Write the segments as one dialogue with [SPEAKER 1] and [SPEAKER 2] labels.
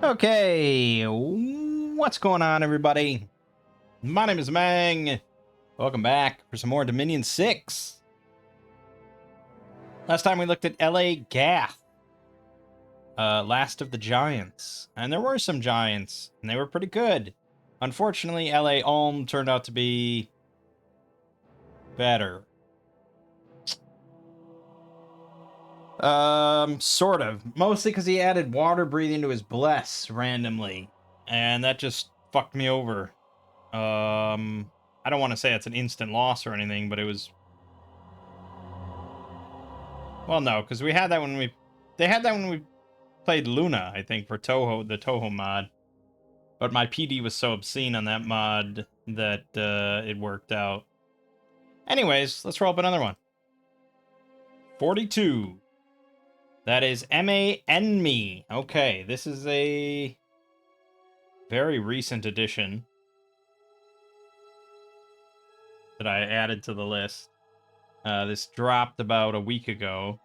[SPEAKER 1] Okay, what's going on, everybody? My name is Mangg. Welcome back for some more Dominion 6. Last time we looked at LA Gath, Last of the Giants. And there were some giants, and they were pretty good. Unfortunately, LA Ulm turned out to be better. Sort of. Mostly because he added water breathing to his bless randomly. And that just fucked me over. I don't want to say it's an instant loss or anything, but it was... Well, no, because we had that when we... They had that when we played Luna, I think, for Toho, the Toho mod. But my PD was so obscene on that mod that it worked out. Anyways, let's roll up another one. 42. That is Enmi. Okay, this is a very recent addition that I added to the list. This dropped about a week ago.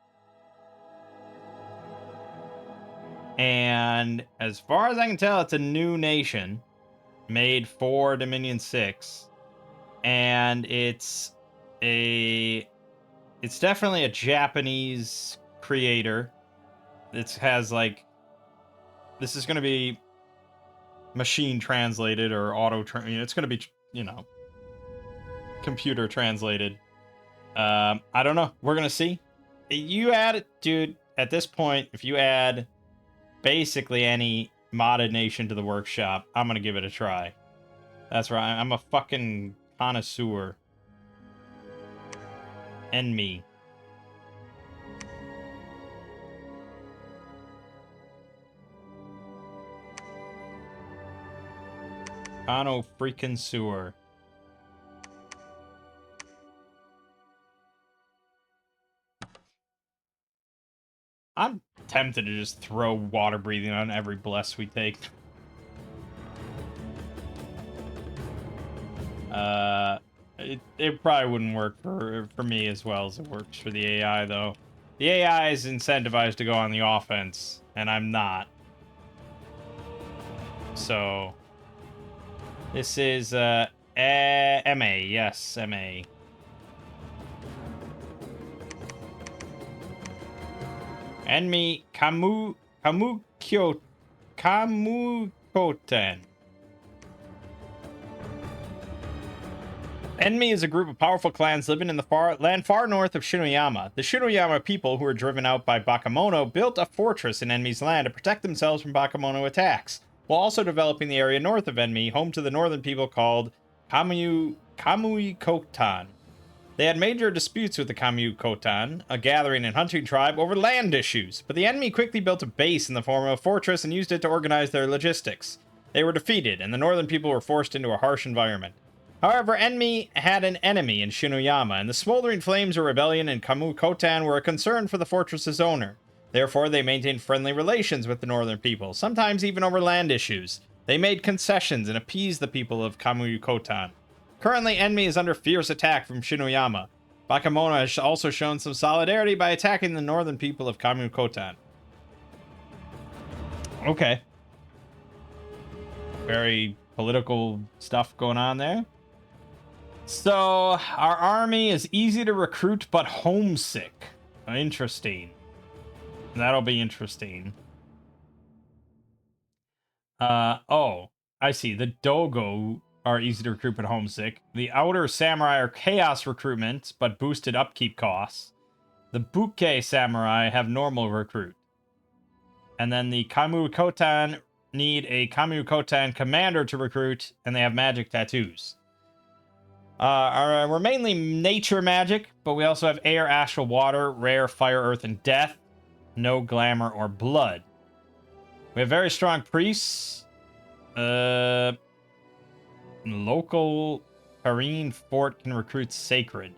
[SPEAKER 1] And as far as I can tell, it's a new nation made for Dominion 6. And it's definitely a Japanese creator. It has like, this is going to be machine translated or it's going to be, computer translated. I don't know. We're going to see. You add it, dude, at this point, if you add basically any modded nation to the workshop, I'm going to give it a try. That's right. I'm a fucking connoisseur. Enmi. Kano freaking sewer. I'm tempted to just throw water breathing on every bless we take. It probably wouldn't work for me as well as it works for the AI, though. The AI is incentivized to go on the offense, and I'm not. So, this is, MA, yes, MA. Enmi Kamukoten. Enmi is a group of powerful clans living in the land far north of Shinoyama. The Shinoyama people, who were driven out by Bakemono, built a fortress in Enmi's land to protect themselves from Bakemono attacks, while also developing the area north of Enmi, home to the northern people called Kamui-Kotan. They had major disputes with the Kamui-Kotan, a gathering and hunting tribe, over land issues, but the Enmi quickly built a base in the form of a fortress and used it to organize their logistics. They were defeated, and the northern people were forced into a harsh environment. However, Enmi had an enemy in Shinoyama, and the smoldering flames of rebellion in Kamui-Kotan were a concern for the fortress's owner. Therefore, they maintained friendly relations with the northern people, sometimes even over land issues. They made concessions and appeased the people of Kamui-Kotan. Currently, Enmi is under fierce attack from Shinoyama. Bakemono has also shown some solidarity by attacking the northern people of Kamui-Kotan. Okay. Very political stuff going on there. So, our army is easy to recruit, but homesick. Interesting. That'll be interesting. Oh, I see. The Dogo are easy to recruit, but homesick. The Outer Samurai are chaos recruitment, but boosted upkeep costs. The Buke Samurai have normal recruit. And then the Kamui-Kotan need a Kamui-Kotan commander to recruit, and they have magic tattoos. We're mainly nature magic, but we also have air, astral, water, rare, fire, earth, and death. No glamour or blood. We have very strong priests. Local Hareen Fort can recruit sacred.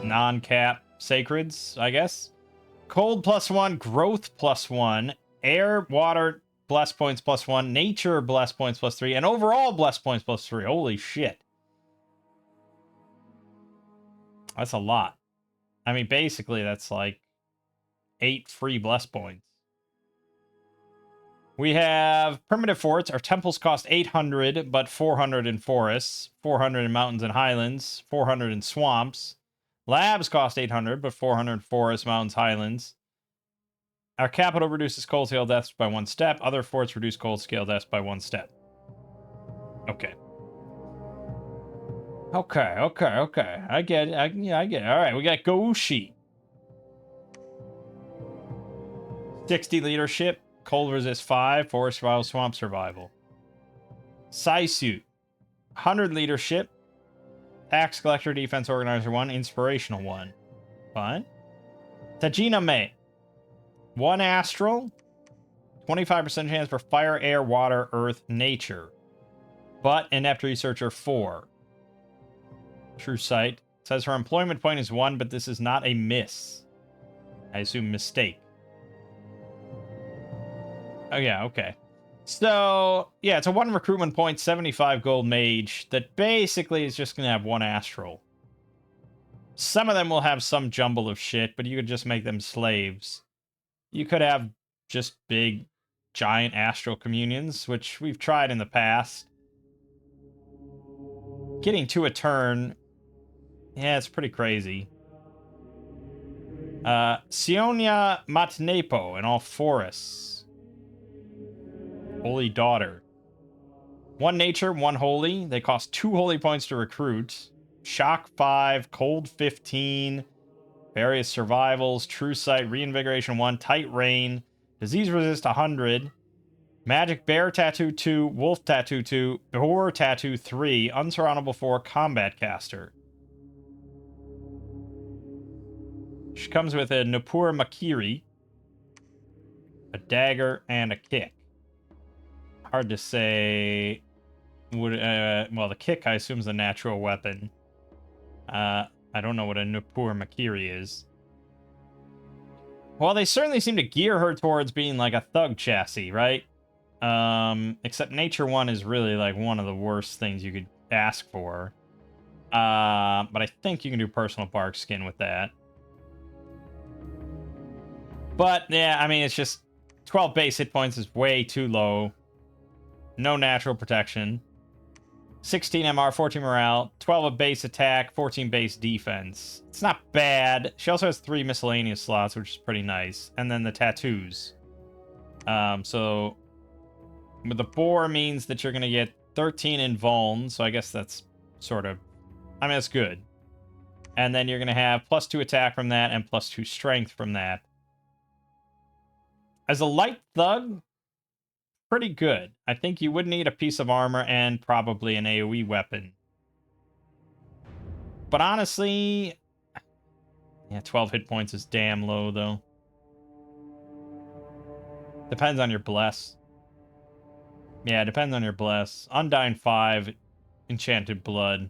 [SPEAKER 1] Non-cap sacreds, I guess. Cold +1, growth +1, air, water, bless points +1, nature bless points +3, and overall bless points +3. Holy shit. That's a lot. I mean, basically, that's like 8 free bless points. We have primitive forts. Our temples cost 800, but 400 in forests, 400 in mountains and highlands, 400 in swamps. Labs cost 800, but 400 in forests, mountains, highlands. Our capital reduces cold scale deaths by 1 step. Other forts reduce cold scale deaths by 1 step. Okay. Okay. I get it. I get it. All right, we got Goushi. 60 leadership. Cold resist 5. Forest survival, swamp survival. Saisu. 100 leadership. Tax collector, defense organizer 1. Inspirational 1. Fine. Tajina Me. 1 astral. 25% chance for fire, air, water, earth, nature. But inept researcher 4. True sight. Says her employment point is 1, but this is not a miss. I assume mistake. Oh, yeah, okay. So, yeah, it's a 1 recruitment point, 75 gold mage that basically is just going to have 1 astral. Some of them will have some jumble of shit, but you could just make them slaves. You could have just big, giant astral communions, which we've tried in the past. Getting 2 a turn... Yeah, it's pretty crazy. Sionia Matnepo in all forests. Holy Daughter. 1 nature, 1 holy. They cost 2 holy points to recruit. Shock 5, cold 15, various survivals, true sight, reinvigoration 1, tight rain, disease resist 100, magic bear tattoo 2, wolf tattoo 2, boar tattoo 3, unsurroundable 4, combat caster. She comes with a Nupur Makiri, a dagger, and a kick. Hard to say. Well, the kick, I assume, is a natural weapon. I don't know what a Nupur Makiri is. Well, they certainly seem to gear her towards being like a thug chassis, right? Except Nature 1 is really like one of the worst things you could ask for. But I think you can do personal bark skin with that. But, yeah, I mean, it's just 12 base hit points is way too low. No natural protection. 16 MR, 14 morale, 12 of base attack, 14 base defense. It's not bad. She also has 3 miscellaneous slots, which is pretty nice. And then the tattoos. So, with the boar means that you're going to get 13 in vuln, so I guess that's sort of... I mean, that's good. And then you're going to have +2 attack from that and +2 strength from that. As a light thug, pretty good. I think you would need a piece of armor and probably an AoE weapon. But honestly, yeah, 12 hit points is damn low, though. Depends on your bless. Yeah, depends on your bless. Undying 5, Enchanted Blood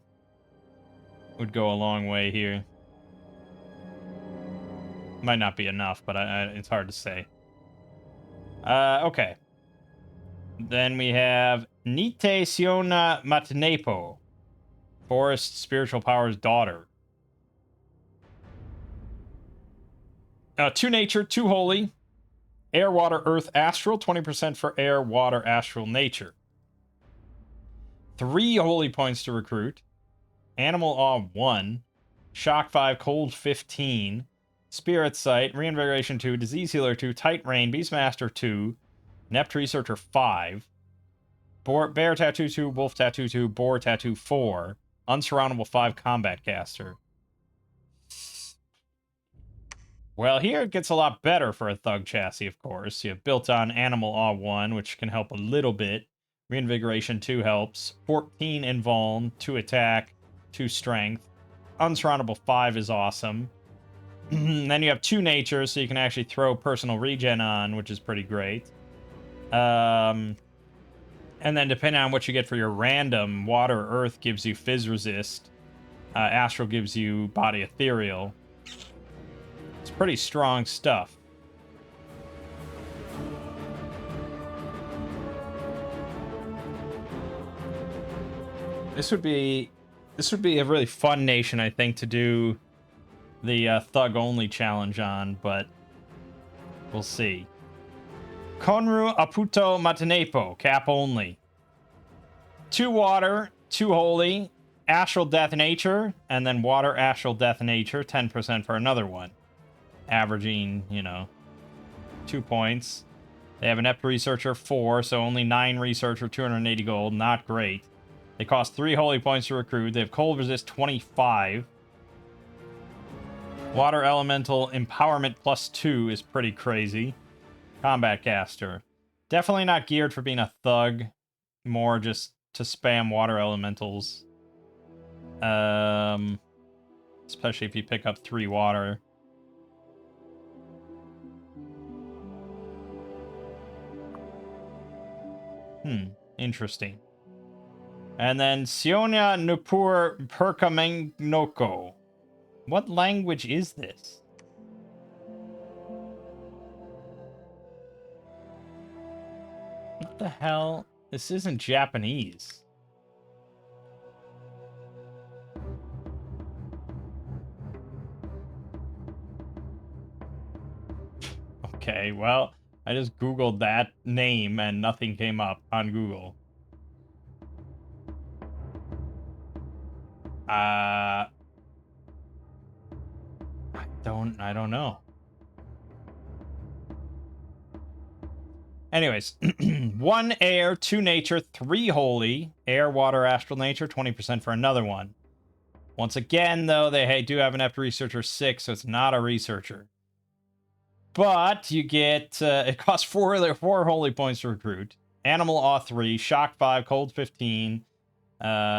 [SPEAKER 1] would go a long way here. Might not be enough, but it's hard to say. Okay. Then we have Nite Siona Matnepo, Forest Spiritual Power's daughter. 2 nature, 2 holy. Air, water, earth, astral. 20% for air, water, astral, nature. 3 holy points to recruit. Animal Awe 1. Shock 5, cold 15. Spirit Sight, Reinvigoration 2, Disease Healer 2, Tight Rain, Beastmaster 2, Inept Researcher 5, Bear Tattoo 2, Wolf Tattoo 2, Boar Tattoo 4, Unsurroundable 5, Combat Caster. Well, here it gets a lot better for a thug chassis, of course. You have built-on Animal Awe 1, which can help a little bit. Reinvigoration 2 helps. 14 in vuln, 2 attack, 2 strength. Unsurroundable 5 is awesome. Then you have 2 nature, so you can actually throw personal regen on, which is pretty great. And then depending on what you get for your random, water, earth gives you fizz resist. Astral gives you body ethereal. It's pretty strong stuff. This would be a really fun nation, I think, to do the thug only challenge on, but we'll see. Konru Aputo Matanepo, cap only. 2 water, 2 holy, astral death nature, and then water astral death nature, 10% for another one. Averaging, 2 points. They have an Ept Researcher 4, so only 9 research for 280 gold. Not great. They cost 3 holy points to recruit. They have cold resist 25. Water elemental empowerment plus 2 is pretty crazy. Combat caster. Definitely not geared for being a thug. More just to spam water elementals. Especially if you pick up 3 water. Interesting. And then Sionia Nupur Perkamengnoko. What language is this? What the hell? This isn't Japanese. Okay, well, I just Googled that name and nothing came up on Google. I don't know. Anyways, 1 air, 2 nature, 3 holy, air, water, astral nature, 20% for another one. Once again, though, they do have an Ept Researcher 6, so it's not a researcher. But you get, it costs 4 holy points to recruit. Animal Awe 3, Shock 5, Cold 15,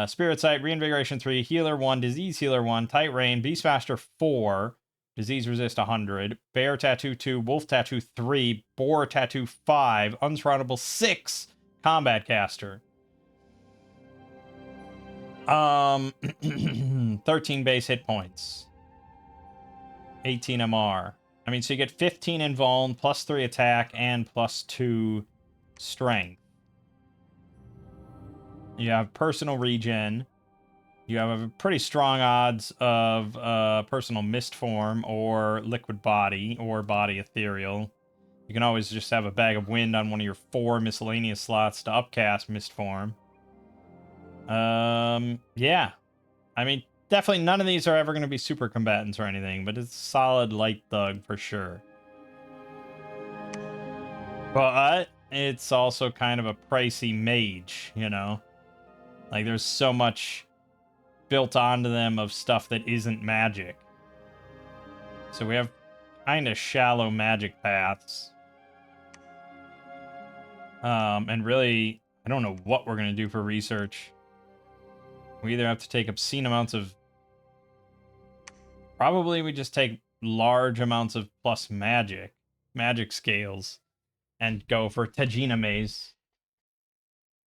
[SPEAKER 1] Spirit Sight, Reinvigoration 3, Healer 1, Disease Healer 1, Tight Rain, Beastmaster 4, Disease Resist 100, Bear Tattoo 2, Wolf Tattoo 3, Boar Tattoo 5, Unsurroundable 6, Combat Caster. 13 base hit points. 18 MR. I mean, so you get 15 in Vuln, plus 3 attack, and plus 2 strength. You have personal regen. You have a pretty strong odds of personal mist form or liquid body or body ethereal. You can always just have a bag of wind on one of your 4 miscellaneous slots to upcast mist form. Yeah. I mean, definitely none of these are ever going to be super combatants or anything, but it's a solid light thug for sure. But it's also kind of a pricey mage, Like, there's so much built onto them of stuff that isn't magic. So we have kind of shallow magic paths. And really, I don't know what we're going to do for research. We either have to take obscene amounts of... Probably we just take large amounts of plus magic scales, and go for Tajina Maze.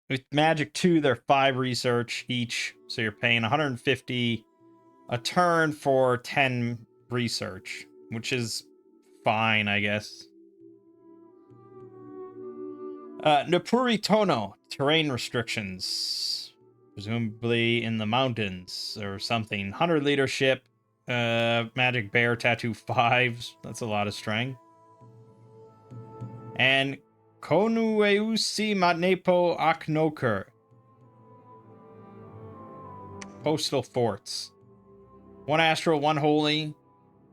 [SPEAKER 1] With Magic 2, they're 5 research each, so you're paying 150 a turn for 10 research, which is fine, I guess. Nupuri Tono, terrain restrictions. Presumably in the mountains or something. 100 leadership, Magic Bear Tattoo 5s. That's a lot of strength. And Konueusi Matnepo Aknoker. Postal Forts. 1 astral, 1 holy,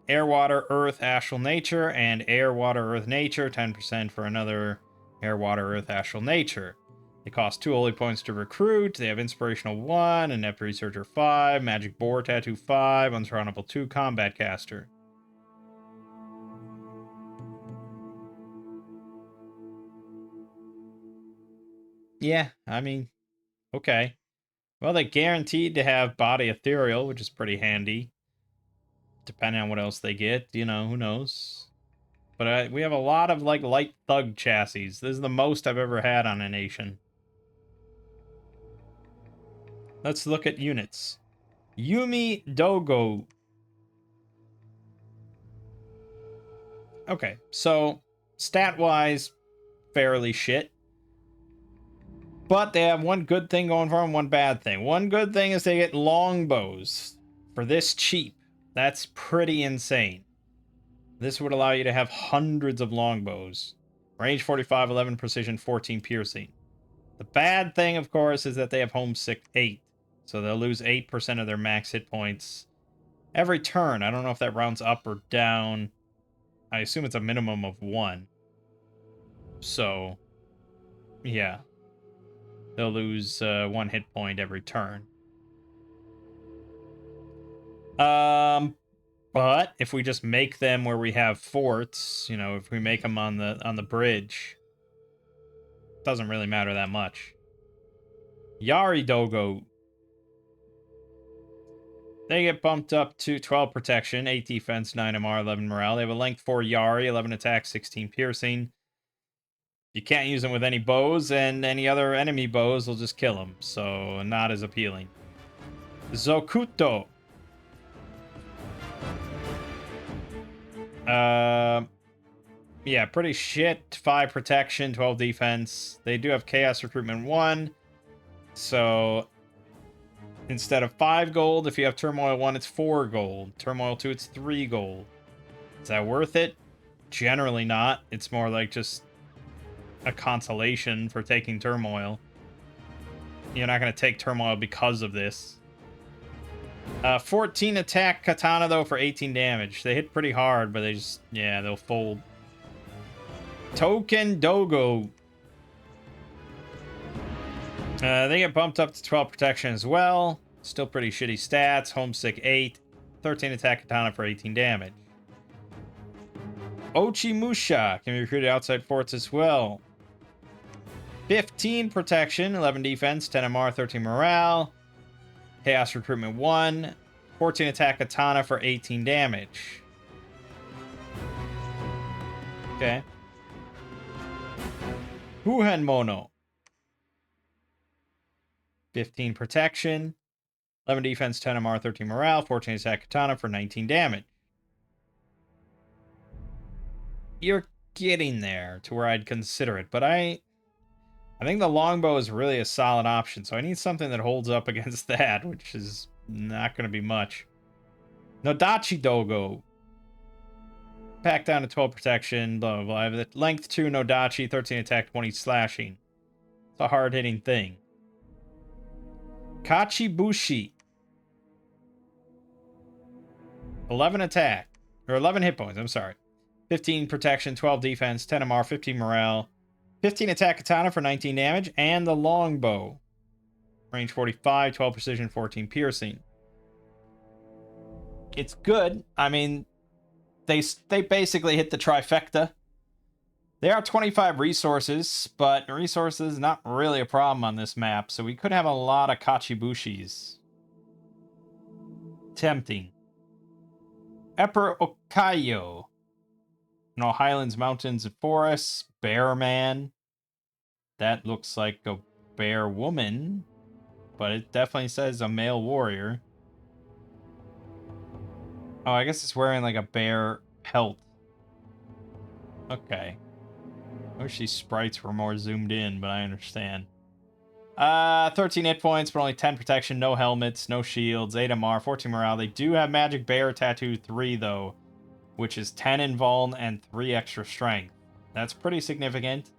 [SPEAKER 1] air, water, earth, astral nature, and air, water, earth, nature. 10% for another air, water, earth, astral nature. They cost 2 holy points to recruit. They have inspirational 1, and Ept Researcher 5, magic boar tattoo 5, unsurroundable 2, combat caster. Yeah, I mean, okay. Well, they guaranteed to have body ethereal, which is pretty handy. Depending on what else they get, who knows. But we have a lot of, light thug chassis. This is the most I've ever had on a nation. Let's look at units. Yumi Dogo. Okay, so stat-wise, fairly shit. But they have one good thing going for them, one bad thing. One good thing is they get longbows for this cheap. That's pretty insane. This would allow you to have hundreds of longbows. Range 45, 11 precision, 14 piercing. The bad thing, of course, is that they have homesick 8. So they'll lose 8% of their max hit points every turn. I don't know if that rounds up or down. I assume it's a minimum of 1. So, yeah. They'll lose 1 hit point every turn. But if we just make them where we have forts, you know, if we make them on the bridge, doesn't really matter that much. Yari Dogo. They get bumped up to 12 protection, 8 defense, 9 MR, 11 morale. They have a length 4 Yari, 11 attack, 16 piercing. You can't use them with any bows, and any other enemy bows will just kill them, so not as appealing. Zokuto. Yeah, pretty shit. 5 protection, 12 defense. They do have Chaos Recruitment 1, so instead of 5 gold, if you have Turmoil 1, it's 4 gold. Turmoil 2, it's 3 gold. Is that worth it? Generally not. It's more like just a consolation for taking Turmoil. You're not going to take Turmoil because of this. 14 attack Katana, though, for 18 damage. They hit pretty hard, but they just, yeah, they'll fold. Token Dogo. They get bumped up to 12 protection as well. Still pretty shitty stats. Homesick 8. 13 attack Katana for 18 damage. Ochimusha can be recruited outside forts as well. 15 protection, 11 defense, 10 MR, 13 morale. Chaos Recruitment 1. 14 attack Katana for 18 damage. Okay. Huhen Mono. 15 protection, 11 defense, 10 MR, 13 morale, 14 attack Katana for 19 damage. You're getting there to where I'd consider it, but I think the longbow is really a solid option, so I need something that holds up against that, which is not going to be much. Nodachi Dogo. Pack down to 12 protection, blah, blah, blah. I have the length 2 Nodachi, 13 attack, 20 slashing. It's a hard-hitting thing. Kachibushi. 11 attack. Or 11 hit points, I'm sorry. 15 protection, 12 defense, 10 MR, 15 morale. 15 attack Katana for 19 damage. And the longbow. Range 45, 12 precision, 14 piercing. It's good. I mean, they basically hit the trifecta. They are 25 resources, but resources not really a problem on this map, so we could have a lot of Kachibushis. Tempting. Emperor Okayo. No Highlands, Mountains, and Forests. Bear Man. That looks like a bear woman, but it definitely says a male warrior. Oh, I guess it's wearing like a bear pelt. Okay. I wish these sprites were more zoomed in, but I understand. 13 hit points, but only 10 protection, no helmets, no shields, 8 MR, 14 morale. They do have Magic Bear Tattoo 3, though, which is 10 in Vuln and 3 extra strength. That's pretty significant.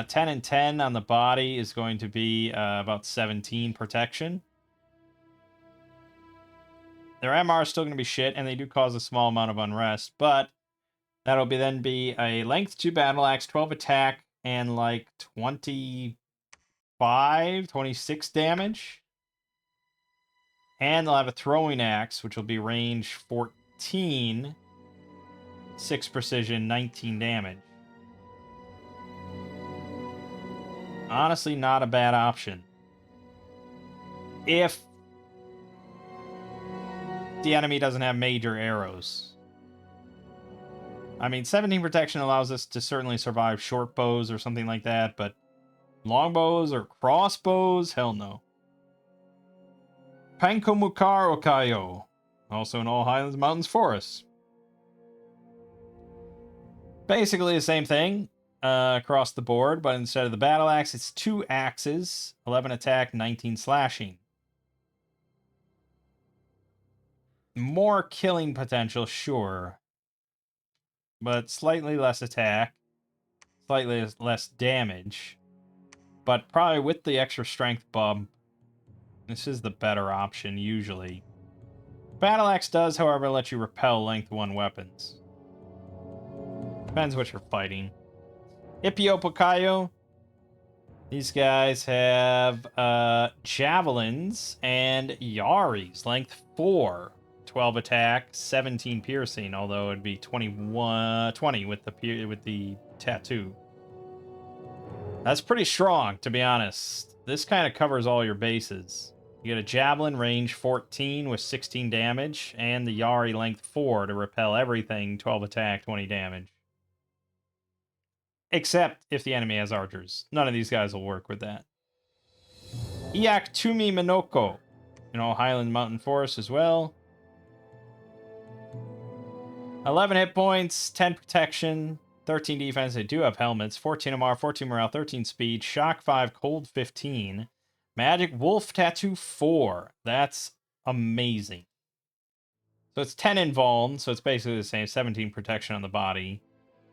[SPEAKER 1] 10 and 10 on the body is going to be about 17 protection. Their MR is still going to be shit, and they do cause a small amount of unrest, but that'll then be a length 2 battle axe, 12 attack, and like 26 damage. And they'll have a throwing axe, which will be range 14, 6 precision, 19 damage. Honestly, not a bad option. If the enemy doesn't have major arrows. I mean, 17 protection allows us to certainly survive short bows or something like that, but longbows or crossbows? Hell no. Pankomukar Okayo. Also in all Highlands, Mountains, Forests. Basically the same thing across the board, but instead of the battle axe, it's 2 axes, 11 attack, 19 slashing. More killing potential, sure. But slightly less attack. slightly less damage. But probably with the extra strength bump, this is the better option usually. Battle Axe does, however, let you repel length 1 weapons. Depends what you're fighting. Ipiopokayo. These guys have javelins and yaris, length 4, 12 attack, 17 piercing, although it'd be 20 with the tattoo. That's pretty strong, to be honest. This kind of covers all your bases. You get a javelin, range 14 with 16 damage, and the yari, length 4 to repel everything, 12 attack, 20 damage. Except if the enemy has archers. None of these guys will work with that. Iak Tumi Minoko. Highland Mountain Forest as well. 11 hit points, 10 protection, 13 defense. They do have helmets. 14 MR, 14 morale, 13 speed, shock 5, cold 15. Magic Wolf Tattoo 4. That's amazing. So it's 10 in Vuln, so it's basically the same. 17 protection on the body.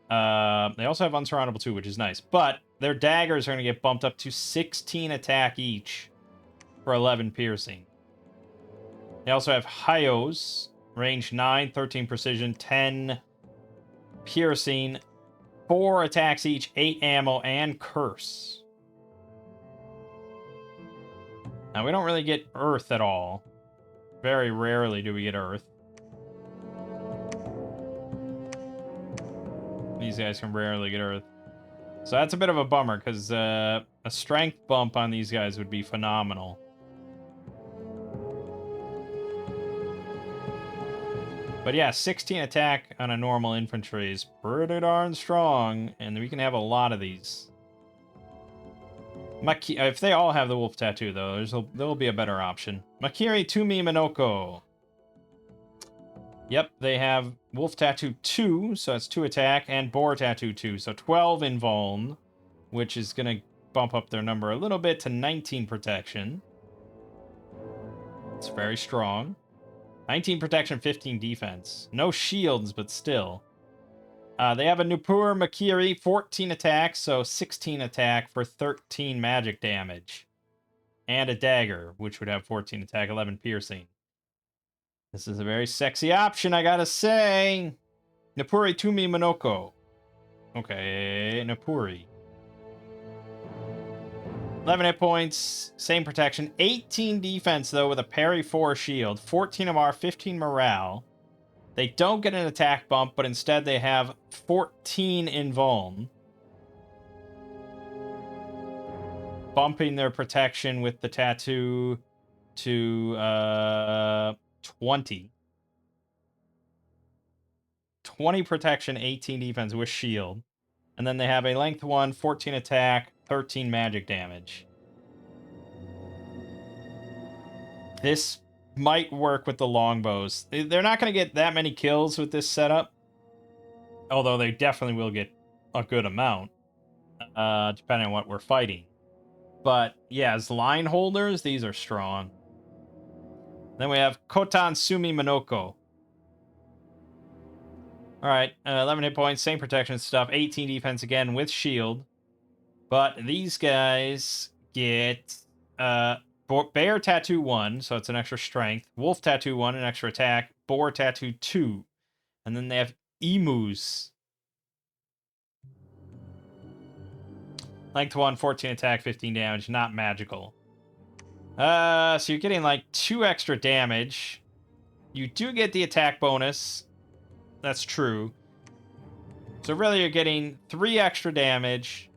[SPEAKER 1] They also have Unsurroundable 2, which is nice. But their daggers are going to get bumped up to 16 attack each for 11 piercing. They also have Hyos, range 9, 13 precision, 10 piercing, 4 attacks each, 8 ammo, and curse. Now, we don't really get earth at all. Very rarely do we get earth. These guys can rarely get earth. So that's a bit of a bummer, because a strength bump on these guys would be phenomenal. But yeah, 16 attack on a normal infantry is pretty darn strong, and we can have a lot of these. If they all have the wolf tattoo, though, there'll be a better option. Makiri Tumi Minoko. Yep, they have Wolf Tattoo 2, so that's 2 attack, and Boar Tattoo 2, so 12 in Vuln, which is going to bump up their number a little bit to 19 protection. It's very strong. 19 protection, 15 defense. No shields, but still. They have a Nupur Makiri, 14 attack, so 16 attack for 13 magic damage. And a dagger, which would have 14 attack, 11 piercing. This is a very sexy option, I gotta say. Napuri Tumi Minoko. Okay, Napuri. 11 hit points, same protection. 18 defense, though, with a parry 4 shield. 14 MR, 15 morale. They don't get an attack bump, but instead they have 14 in Vuln. Bumping their protection with the tattoo to 20. 20 protection, 18 defense with shield. And then they have a length 1, 14 attack, 13 magic damage. This might work with the longbows. They're not going to get that many kills with this setup. Although they definitely will get a good amount. Depending on what we're fighting. But yeah, as line holders, these are strong. Then we have Kotan Sumi Minoko. Alright, 11 hit points, same protection stuff, 18 defense again with shield. But these guys get Bear Tattoo 1, so it's an extra strength. Wolf Tattoo 1, an extra attack. Boar Tattoo 2. And then they have Emus. Length 1, 14 attack, 15 damage, not magical. So you're getting like 2 extra damage. You do get the attack bonus. That's true. So really you're getting 3 extra damage,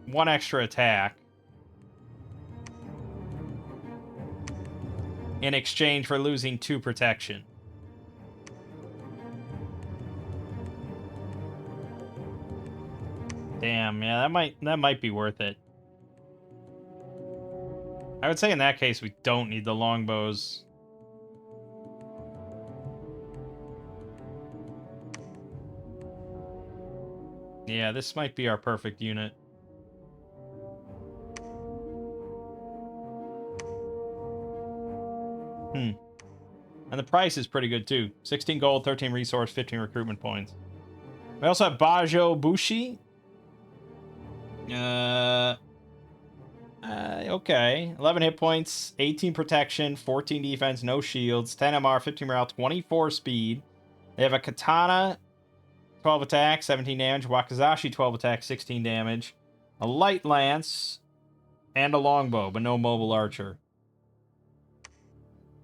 [SPEAKER 1] 1 extra attack, in exchange for losing 2 protection. Damn, yeah, that might be worth it. I would say in that case we don't need the longbows. Yeah, this might be our perfect unit. And the price is pretty good too. 16 gold, 13 resource, 15 recruitment points. We also have Bajo Bushi. Uh, okay. 11 hit points, 18 protection, 14 defense, no shields, 10 MR, 15 morale, 24 speed. They have a katana, 12 attack, 17 damage. Wakizashi, 12 attack, 16 damage. A light lance, and a longbow, but no mobile archer.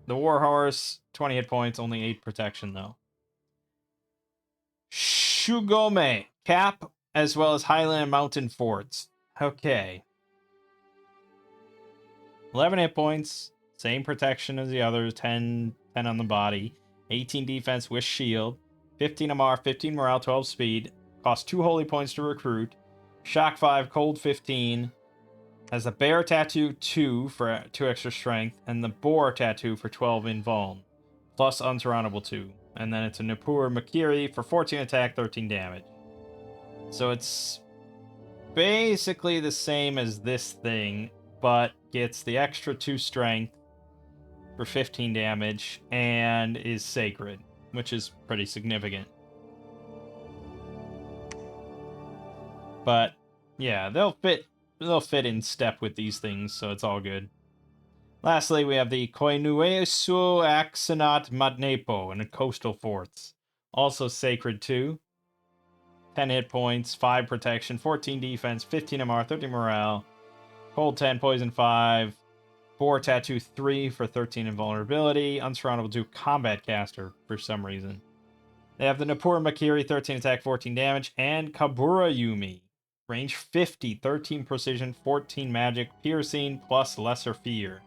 [SPEAKER 1] The warhorse, 20 hit points, only 8 protection, though. Shugome, cap, as well as Highland Mountain forts. Okay. 11 hit points, same protection as the others, 10 on the body, 18 defense with shield, 15 MR, 15 morale, 12 speed, cost 2 holy points to recruit, shock 5, cold 15, has a bear tattoo 2 for 2 extra strength, and the boar tattoo for 12 invuln, plus unsurroundable 2. And then it's a Nippur Makiri for 14 attack, 13 damage. So it's basically the same as this thing, but gets the extra 2 strength for 15 damage and is sacred, which is pretty significant. But yeah, they'll fit in step with these things, so it's all good. Lastly, we have the Koinuesu Axonot Madnepo in the coastal forts. Also sacred too. 10 hit points, 5 protection, 14 defense, 15 MR, 13 morale, cold 10, poison 5, 4 tattoo 3 for 13 invulnerability, unsurroundable 2 combat caster for some reason. They have the Nippur Makiri, 13 attack, 14 damage, and Kabura Yumi. Range 50, 13 precision, 14 magic, piercing, plus lesser fear.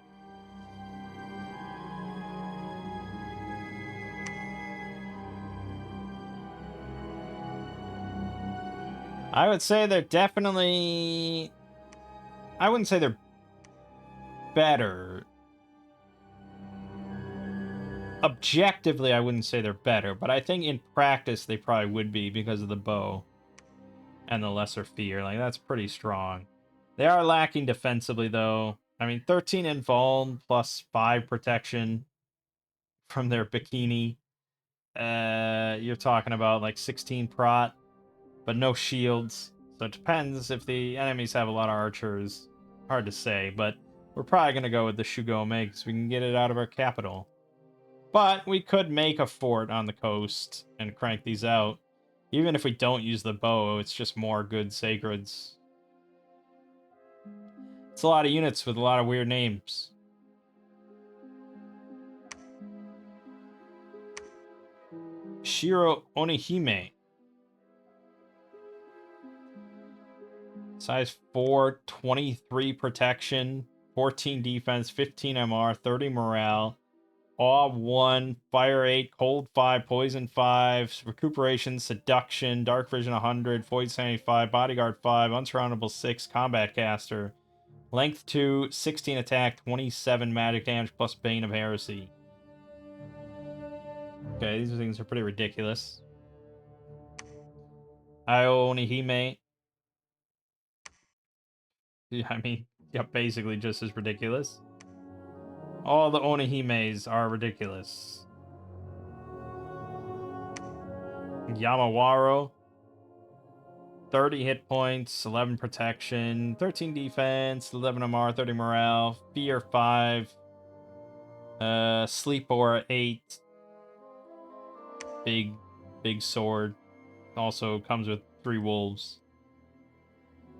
[SPEAKER 1] I would say they're definitely... I wouldn't say they're better. Objectively, I wouldn't say they're better, but I think in practice they probably would be because of the bow and the lesser fear. Like, that's pretty strong. They are lacking defensively, though. I mean, 13 invuln plus 5 protection from their bikini. You're talking about like 16 prot, but no shields. So it depends if the enemies have a lot of archers. Hard to say, but we're probably going to go with the Shugome because we can get it out of our capital. But we could make a fort on the coast and crank these out. Even if we don't use the bow, it's just more good sacreds. It's a lot of units with a lot of weird names. Shiro Onihime. Size 4, 23 protection, 14 defense, 15 MR, 30 morale, Awe 1, Fire 8, Cold 5, Poison 5, Recuperation, Seduction, Dark Vision 100, Void 75, Bodyguard 5, Unsurroundable 6, Combat Caster, Length 2, 16 attack, 27 magic damage, plus Bane of Heresy. Okay, these things are pretty ridiculous. Io Onihime. I mean, yeah, basically just as ridiculous. All the Onihimes are ridiculous. Yamawaro. 30 hit points, 11 protection, 13 defense, 11 MR, 30 morale, fear 5, sleep aura 8. Big sword. Also comes with 3 wolves.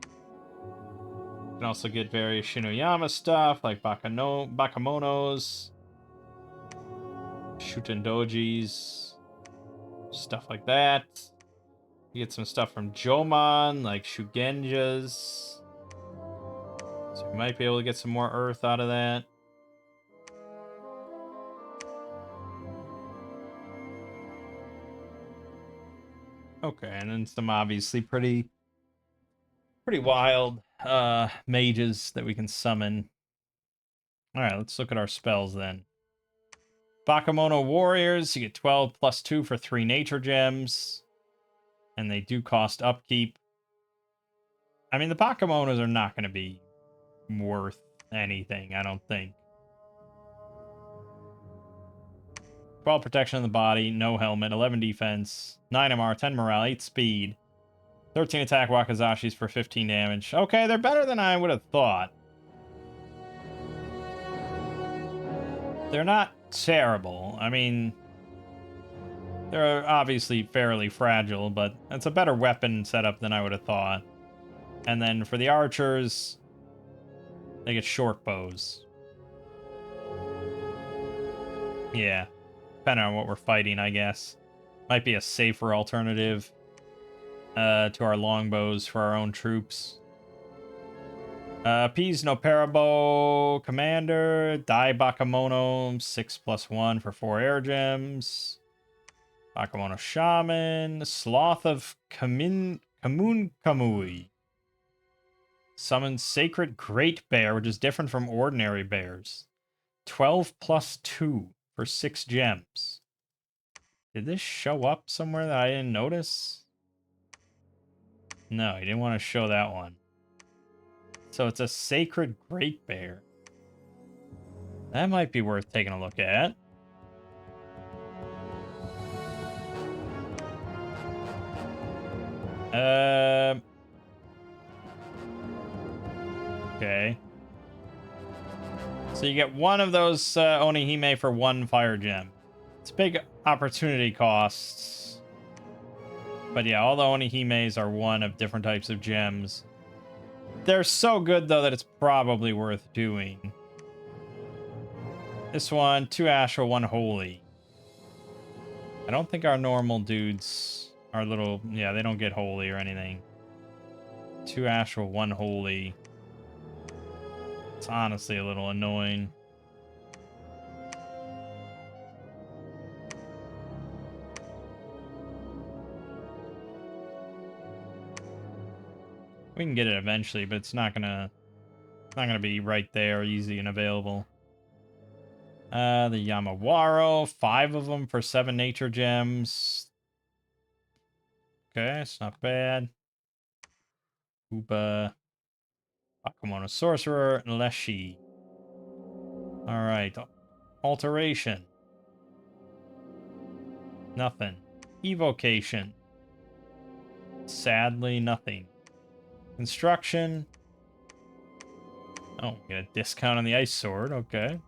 [SPEAKER 1] You can also get various Shinoyama stuff like Bakamonos, Shutendojis, stuff like that. You get some stuff from Jomon, like Shugenjas. So we might be able to get some more earth out of that. Okay, and then some obviously pretty wild mages that we can summon. Alright, let's look at our spells then. Bakamono Warriors, you get 12 plus 2 for 3 nature gems. And they do cost upkeep. I mean, the Bakamonos are not going to be worth anything, I don't think. 12 protection on the body, no helmet, 11 defense, 9 MR, 10 morale, 8 speed. 13 attack Wakazashis for 15 damage. Okay, they're better than I would have thought. They're not terrible. I mean, they're obviously fairly fragile, but it's a better weapon setup than I would have thought. And then for the archers, they get short bows. Yeah, depending on what we're fighting, I guess. Might be a safer alternative to our longbows for our own troops. Peas no Parabo Commander, Dai Bakemono, 6+1 for 4 air gems. Bakemono Shaman, Sloth of Kamun Kamui. Summon Sacred Great Bear, which is different from ordinary bears. 12+2 for 6 gems. Did this show up somewhere that I didn't notice? No, he didn't want to show that one. So it's a Sacred Great Bear. That might be worth taking a look at. Okay. So you get one of those Onihime for 1 fire gem. It's big opportunity costs. But yeah, all the Onihimes are one of different types of gems. They're so good, though, that it's probably worth doing. This one, 2 Astral, 1 Holy. I don't think our normal dudes are little... Yeah, they don't get Holy or anything. 2 Astral, 1 Holy. It's honestly a little annoying. We can get it eventually, but it's not gonna be right there, easy and available. The Yamawaro, 5 of them for 7 nature gems. Okay, it's not bad. Uba, Bakemono Sorcerer, Leshy. Alright, Alteration. Nothing. Evocation. Sadly, nothing. Construction. Oh, get a discount on the Ice Sword, okay.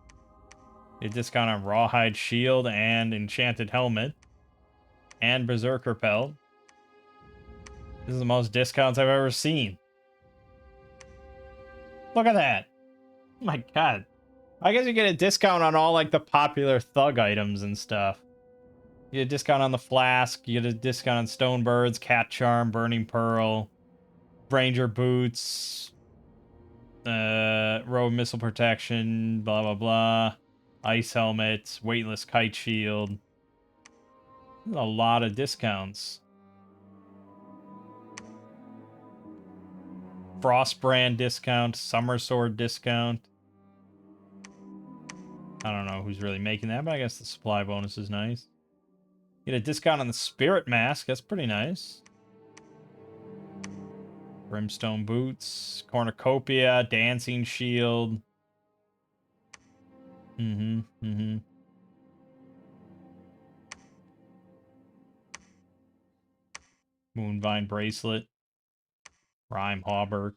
[SPEAKER 1] Get a discount on Rawhide Shield and Enchanted Helmet. And Berserker Pelt. This is the most discounts I've ever seen. Look at that. Oh my god. I guess you get a discount on all, like, the popular thug items and stuff. You get a discount on the Flask. You get a discount on Stonebirds, Cat Charm, Burning Pearl, Ranger Boots, Row Missile Protection, blah, blah, blah. Ice Helmet, Weightless Kite Shield. There's a lot of discounts. Frostbrand discount, Summer Sword discount. I don't know who's really making that, but I guess the supply bonus is nice. Get a discount on the Spirit Mask. That's pretty nice. Brimstone Boots, Cornucopia, Dancing Shield. Moonvine Bracelet. Rhyme Hauberk.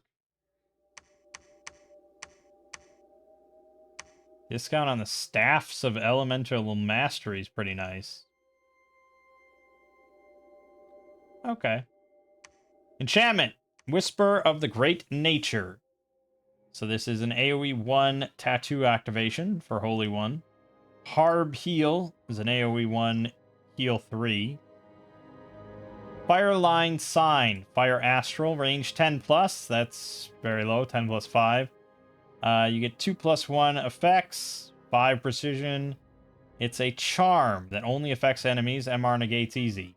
[SPEAKER 1] Discount on the Staffs of Elemental Mastery is pretty nice. Okay. Enchantment. Whisper of the Great Nature. So this is an AoE 1 tattoo activation for Holy 1. Harb Heal is an AoE 1 heal 3. Fireline Sign. Fire Astral. Range 10 plus. That's very low. 10 plus 5. You get 2+1 effects. 5 precision. It's a charm that only affects enemies. MR negates easy.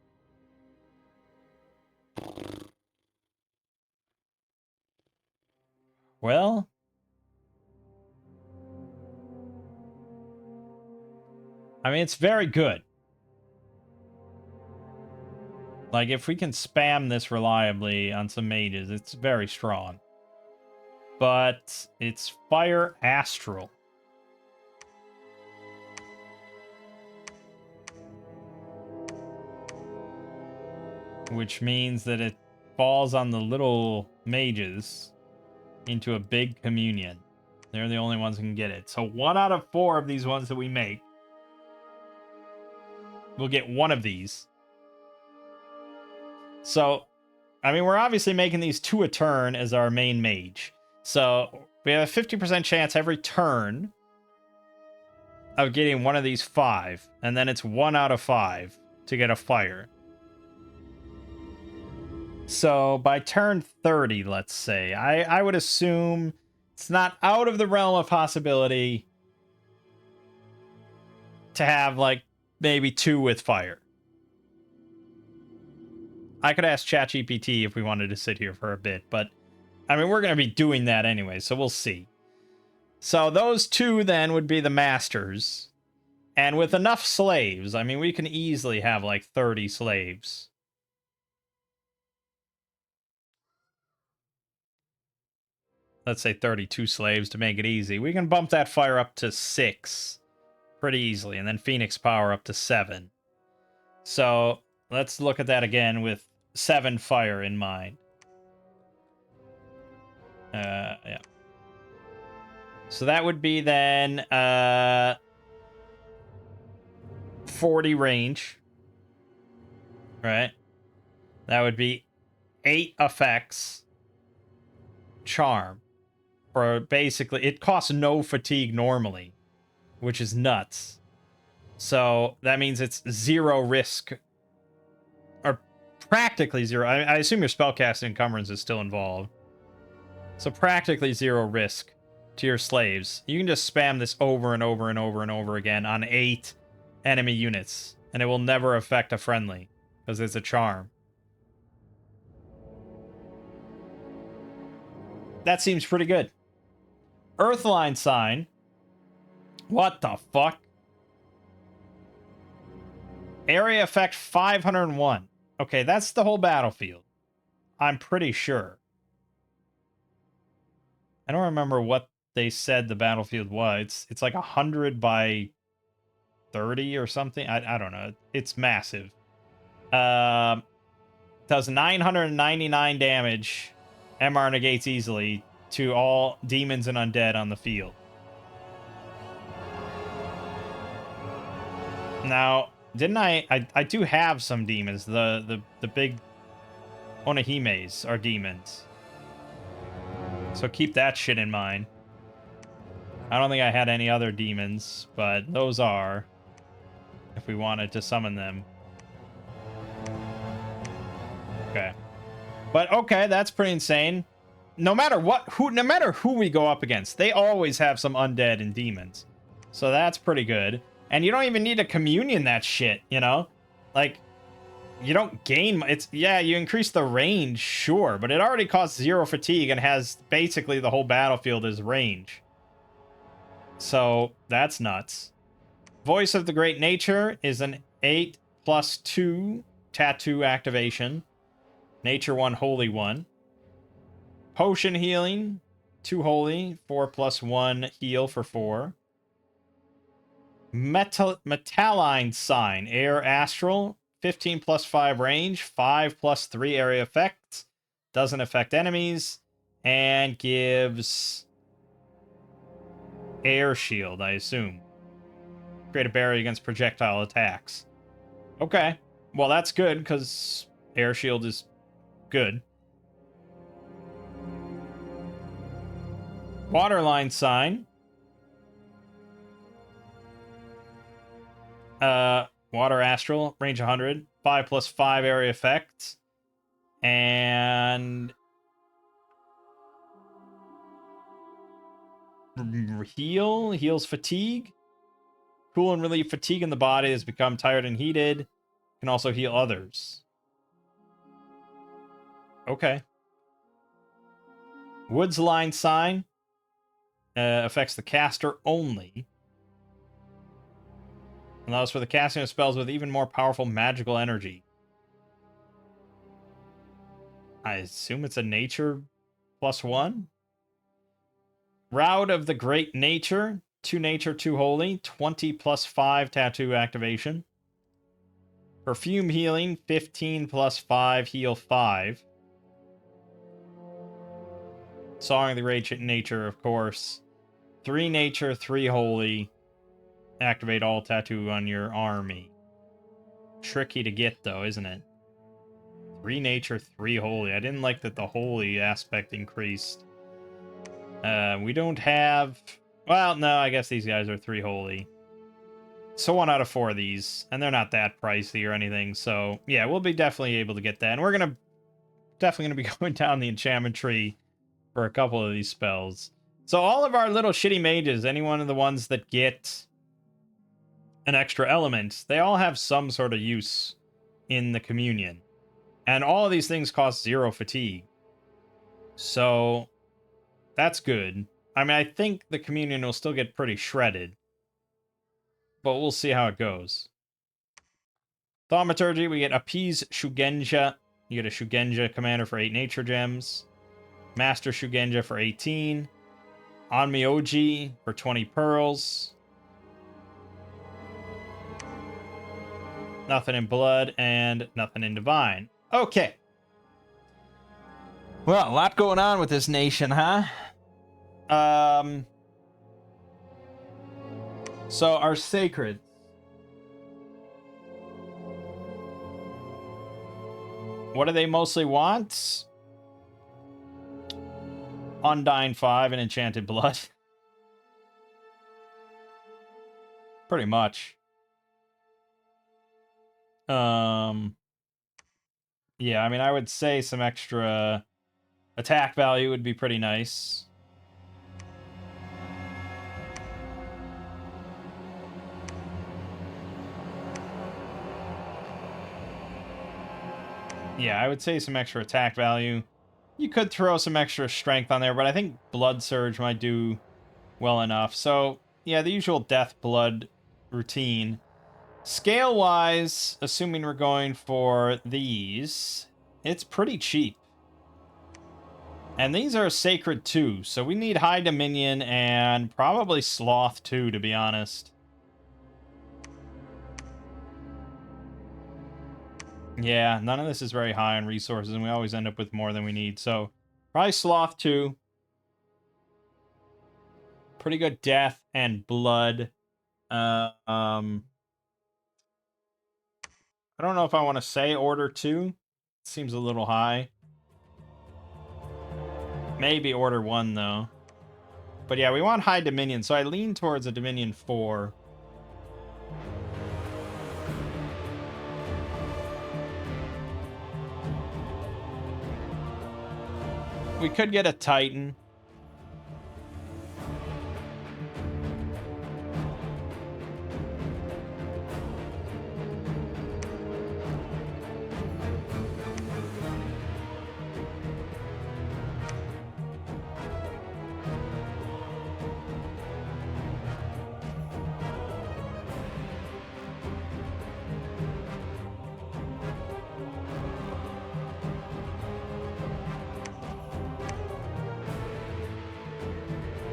[SPEAKER 1] Well, I mean, it's very good. Like, if we can spam this reliably on some mages, it's very strong. But it's Fire Astral. Which means that it falls on the little mages into a big communion. They're the only ones who can get it. So 1 out of 4 of these ones that we make will get one of these. So, I mean, we're obviously making these 2 a turn as our main mage. So we have a 50% chance every turn of getting one of these 5. And then it's 1 out of 5 to get a fire. So by turn 30, let's say, I would assume it's not out of the realm of possibility to have, like, maybe 2 with fire. I could ask ChatGPT if we wanted to sit here for a bit, but, I mean, we're going to be doing that anyway, so we'll see. So those 2 then would be the masters. And with enough slaves, I mean, we can easily have, like, 30 slaves. Let's say 32 slaves to make it easy. We can bump that fire up to 6 pretty easily, and then Phoenix power up to 7. So let's look at that again with 7 fire in mind. Yeah. So that would be then 40 range. Right? That would be 8 effects. Charm. For basically, it costs no fatigue normally, which is nuts. So that means it's 0 risk, or practically 0. I assume your spellcasting encumbrance is still involved. So practically 0 risk to your slaves. You can just spam this over and over and over and over again on 8 enemy units, and it will never affect a friendly, because it's a charm. That seems pretty good. Earthline sign. What the fuck? Area effect 501. Okay, that's the whole battlefield. I'm pretty sure. I don't remember what they said the battlefield was. It's like 100 by 30 or something. I don't know. It's massive. Does 999 damage. MR negates easily to all demons and undead on the field. Now, didn't I do have some demons. The big Onahimes are demons. So keep that shit in mind. I don't think I had any other demons, but those are, if we wanted to summon them. Okay. But okay, that's pretty insane. No matter who we go up against, they always have some undead and demons. So that's pretty good. And you don't even need to communion that shit, you know? Like, you don't gain... yeah, you increase the range, sure, but it already costs 0 fatigue and has basically the whole battlefield as range. So, that's nuts. Voice of the Great Nature is an 8+2 tattoo activation. Nature 1, Holy 1. Potion healing, 2 holy, 4+1 heal for 4. Metalline sign, air astral, 15+5 range, 5+3 area effects, doesn't affect enemies, and gives air shield, I assume. Create a barrier against projectile attacks. Okay, well that's good because air shield is good. Waterline sign. Water astral, range 100, 5+5 area effects, and heals fatigue. Cool and relieve fatigue in the body has become tired and heated. Can also heal others. Okay. Woods line sign affects the caster only. Allows for the casting of spells with even more powerful magical energy. I assume it's a nature +1. Rout of the Great Nature. 2 nature, 2 holy. 20+5 tattoo activation. Perfume healing. 15+5 heal 5. Song of the Great Nature, of course. 3 nature, 3 holy. Activate all tattoo on your army. Tricky to get, though, isn't it? 3 nature, 3 holy. I didn't like that the holy aspect increased. We don't have... Well, no, I guess these guys are 3 holy. So 1 out of 4 of these. And they're not that pricey or anything. So, yeah, we'll be definitely able to get that. And we're definitely going to be going down the enchantment tree for a couple of these spells. So all of our little shitty mages, any one of the ones that get an extra element, they all have some sort of use in the communion. And all of these things cost 0 fatigue. So that's good. I mean, I think the communion will still get pretty shredded. But we'll see how it goes. Thaumaturgy, we get Appease Shugenja. You get a Shugenja commander for 8 nature gems. Master Shugenja for 18. Onmyoji for 20 pearls. Nothing in blood and nothing in divine. Okay. Well, a lot going on with this nation, huh? So our sacred. What do they mostly want? Undying 5 and Enchanted Blood. Pretty much. Yeah, I mean, I would say some extra attack value would be pretty nice. Yeah, I would say some extra attack value. You could throw some extra strength on there, but I think Blood Surge might do well enough. So, yeah, the usual Death Blood routine. Scale-wise, assuming we're going for these, it's pretty cheap. And these are Sacred too, so we need High Dominion and probably Sloth too, to be honest. Yeah, none of this is very high on resources, and we always end up with more than we need, so probably Sloth too. Pretty good Death and Blood. I don't know if I want to say Order 2. Seems a little high. Maybe Order 1, though. But yeah, we want High Dominion, so I lean towards a Dominion 4. We could get a Titan.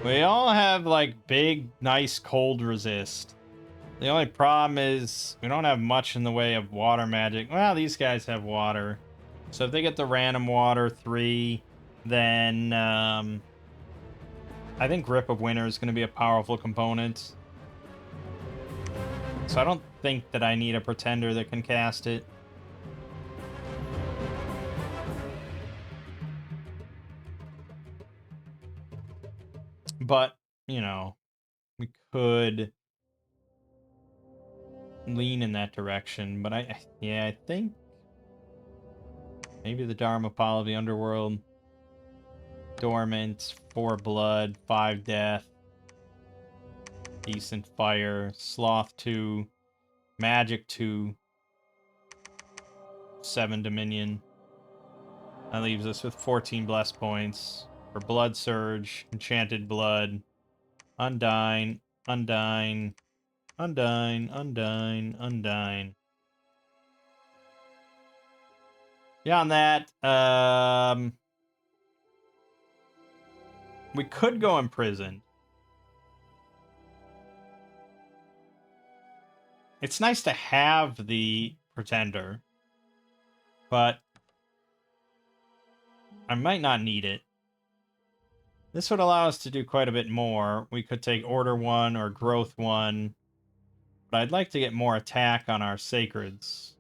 [SPEAKER 1] We all have, like, big, nice cold resist. The only problem is we don't have much in the way of water magic. Well, these guys have water. So if they get the random water 3, then I think Grip of Winter is going to be a powerful component. So I don't think that I need a Pretender that can cast it. But, you know, we could lean in that direction. But I think maybe the Dharmapala of the Underworld. Dormant, 4 blood, 5 death. Decent fire. Sloth 2. Magic 2. 7 dominion. That leaves us with 14 bless points. For Blood Surge, Enchanted Blood, Undyne, Undyne, Undyne, Undyne, Undyne. Beyond that, we could go Imprisoned. It's nice to have the Pretender, but I might not need it. This would allow us to do quite a bit more. We could take Order 1 or Growth 1. But I'd like to get more attack on our Sacreds.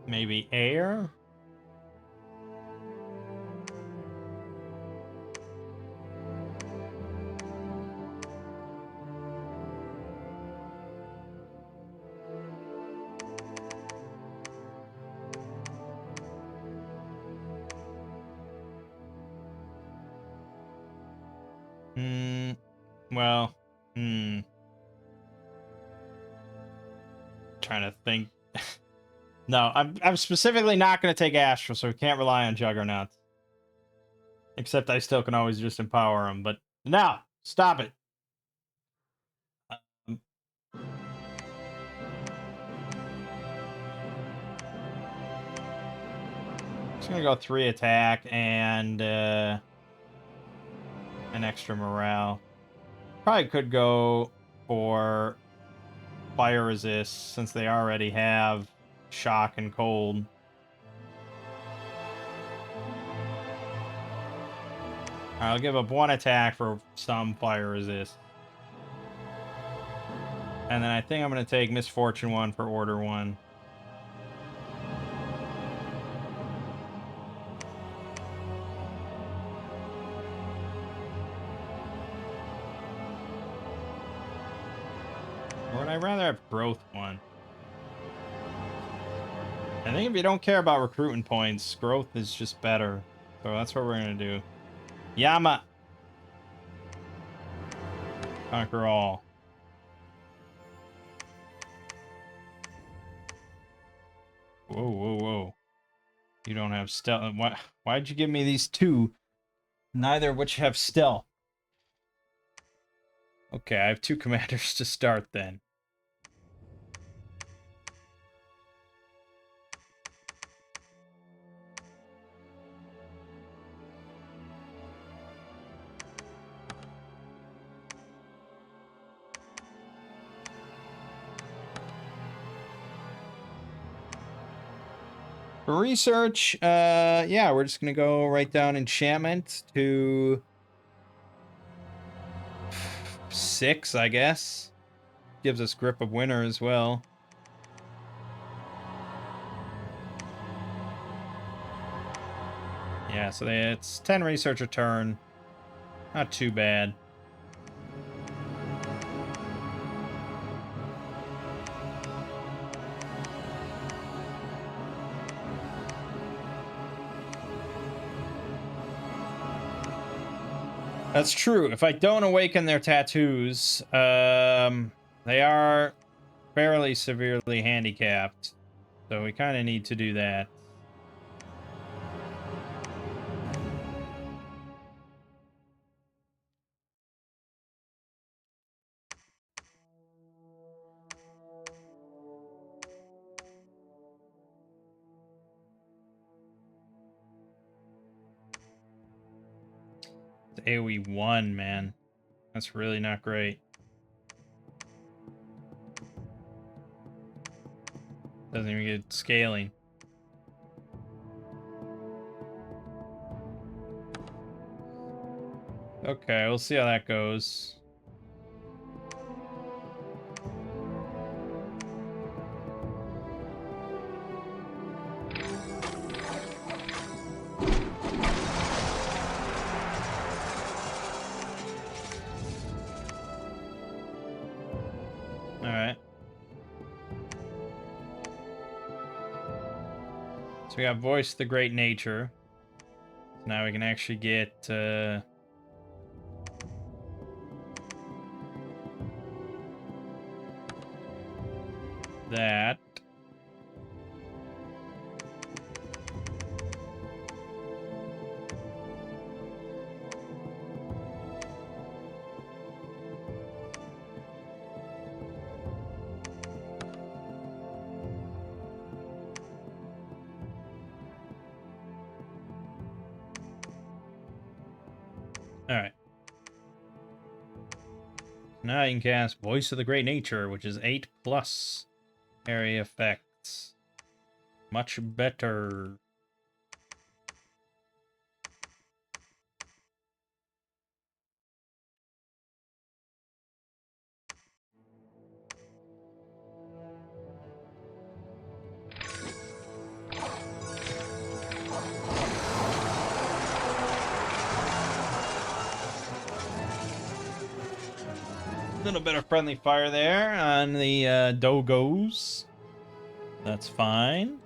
[SPEAKER 1] Maybe air? Well, trying to think. No, I'm specifically not going to take Astral, so we can't rely on Juggernauts. Except I still can always just empower them, but no, stop it. Just gonna go 3 attack and an extra morale. Probably could go for fire resist since they already have shock and cold. I'll give up 1 attack for some fire resist. And then I think I'm going to take Misfortune 1 for Order 1. Or would I rather have Growth 1? I think if you don't care about recruitment points, Growth is just better. So that's what we're going to do. Yama! Conquer all. Whoa, whoa, whoa. You don't have stealth. Why'd you give me these 2? Neither of which have stealth. Okay, I have 2 commanders to start then. For research, yeah, we're just gonna go right down enchantment to 6, I guess. Gives us grip of winter as well. Yeah, so it's 10 research a turn. Not too bad. That's true. If I don't awaken their tattoos, they are fairly severely handicapped. So we kind of need to do that. It's AoE 1, man. That's really not great. Doesn't even get scaling. Okay, we'll see how that goes. Alright. So we got Voice the Great Nature. So now we can actually get that. Alright. Now you can cast Voice of the Great Nature, which is 8 plus area effects. Much better. A little bit of friendly fire there on the Dogos. That's fine.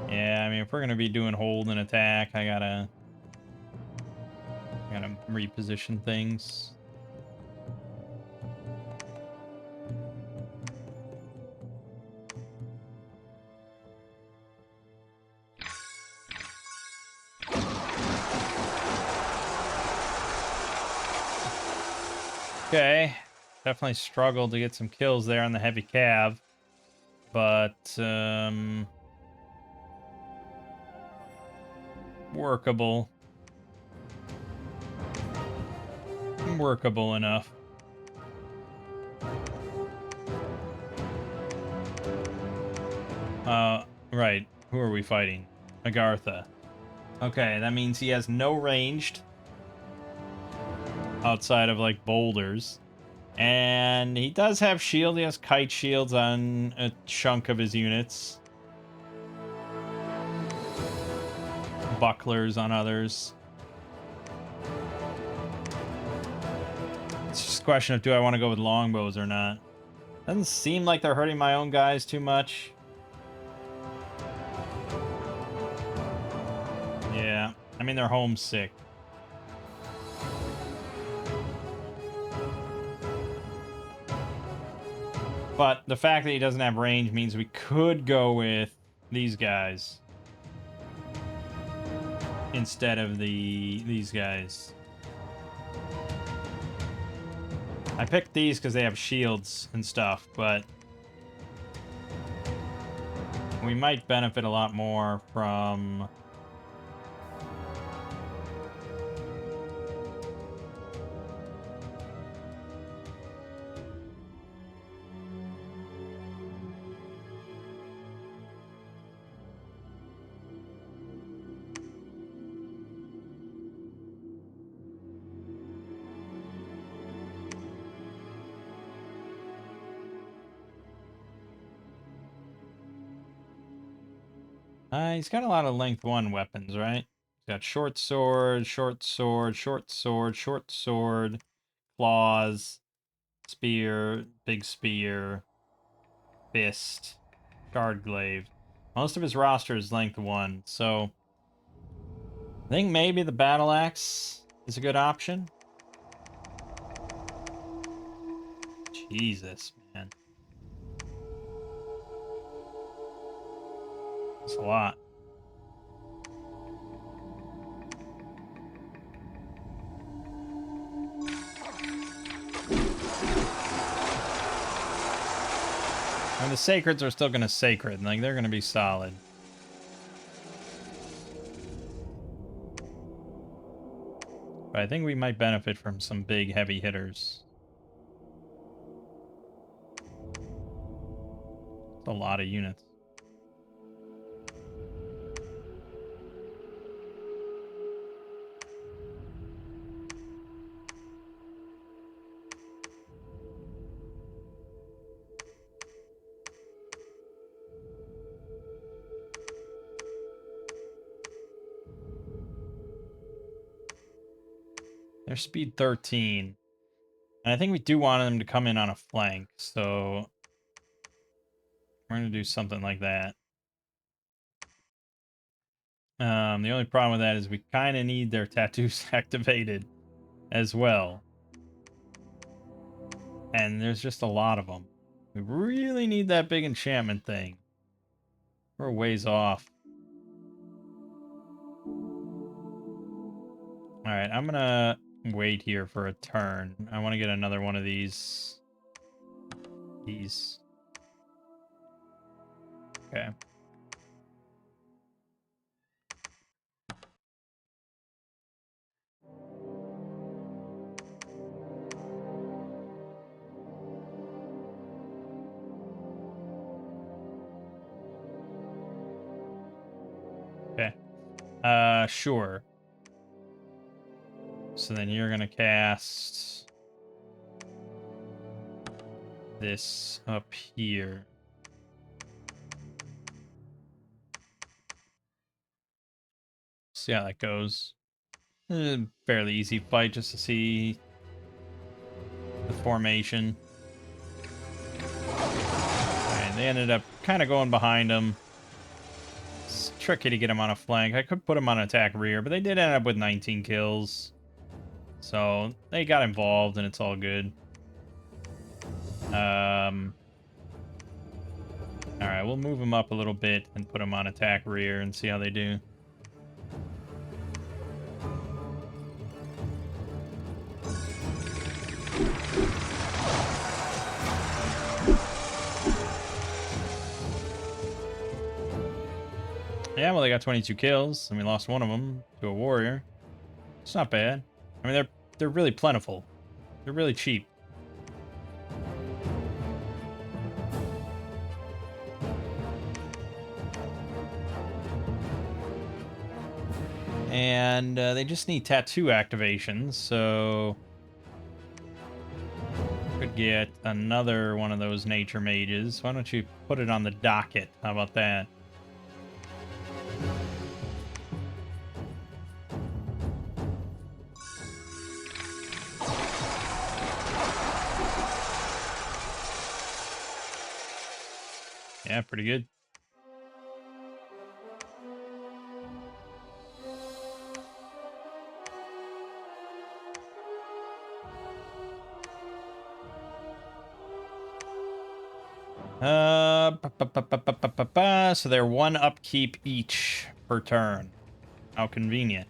[SPEAKER 1] Yeah, I mean, if we're gonna be doing hold and attack, I gotta reposition things. Okay, definitely struggled to get some kills there on the heavy cav, but workable. Workable enough. Right. Who are we fighting? Agartha. Okay, that means he has no ranged outside of like boulders. And he does have shield. He has kite shields on a chunk of his units. Bucklers on others. It's just a question of do I want to go with longbows or not. Doesn't seem like they're hurting my own guys too much. Yeah, I mean they're homesick. But the fact that he doesn't have range means we could go with these guys instead of these guys. I picked these because they have shields and stuff, but we might benefit a lot more from he's got a lot of length 1 weapons, right? He's got short sword, short sword, short sword, short sword, claws, spear, big spear, fist, shard glaive. Most of his roster is length 1, so I think maybe the battle axe is a good option. Jesus, man. That's a lot. And the sacreds are still gonna sacred, like they're gonna be solid. But I think we might benefit from some big heavy hitters. It's a lot of units. They're speed 13. And I think we do want them to come in on a flank, so we're going to do something like that. The only problem with that is we kind of need their tattoos activated as well. And there's just a lot of them. We really need that big enchantment thing. We're a ways off. Alright, I'm gonna wait here for a turn. I want to get another one of these. Okay. Okay. Sure. So then you're gonna cast this up here. See how that goes. Fairly easy fight just to see the formation. And they ended up kind of going behind him. It's tricky to get him on a flank. I could put him on attack rear, but they did end up with 19 kills. So they got involved, and it's all good. All right, we'll move them up a little bit and put them on attack rear and see how they do. Yeah, well, they got 22 kills, and we lost one of them to a warrior. It's not bad. I mean, they're really plentiful. They're really cheap. And they just need tattoo activations, so could get another one of those nature mages. Why don't you put it on the docket? How about that? Yeah, pretty good. So they're one upkeep each per turn. How convenient.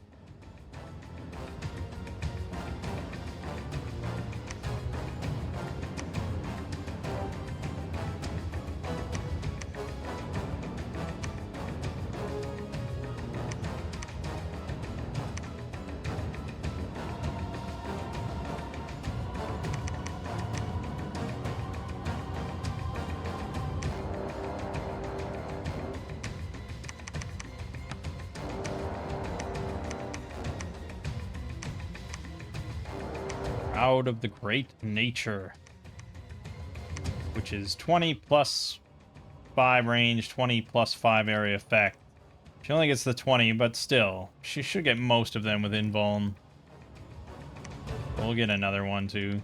[SPEAKER 1] Out of the Great Nature, which is 20 plus 5 range, 20 plus 5 area effect. She only gets the 20, but still, she should get most of them with invuln. We'll get another one too.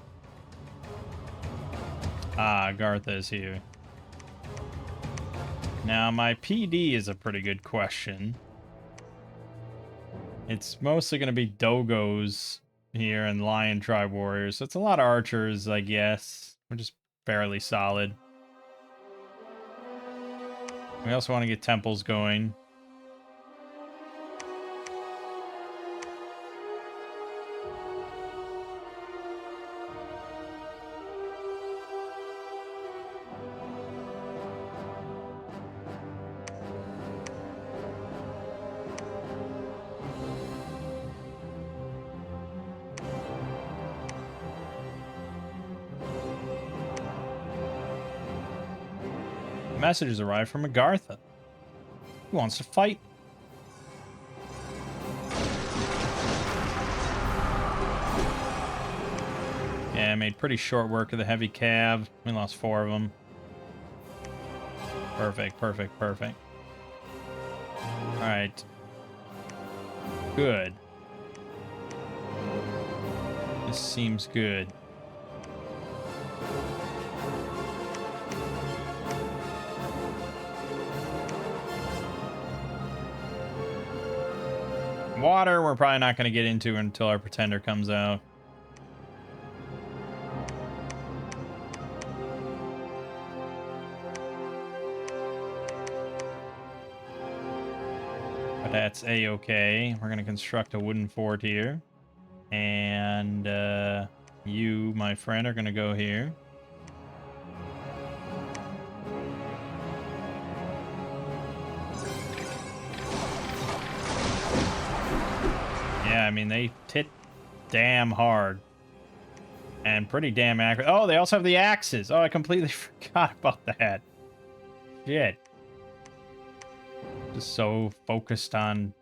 [SPEAKER 1] Ah, Gartha is here. Now, my PD is a pretty good question. It's mostly going to be Dogos here and Lion Tribe Warriors. So it's a lot of archers, I guess. We're just fairly solid. We also want to get temples going. Messages arrive from Agartha. He wants to fight. Yeah, I made pretty short work of the heavy cav. We lost 4 of them. Perfect, perfect, perfect. Alright. Good. This seems good. Water, we're probably not going to get into until our pretender comes out. But that's a-okay. We're going to construct a wooden fort here. And you, my friend, are going to go here. Yeah, I mean, they hit damn hard. And pretty damn accurate. Oh, they also have the axes. Oh, I completely forgot about that. Shit. Just so focused on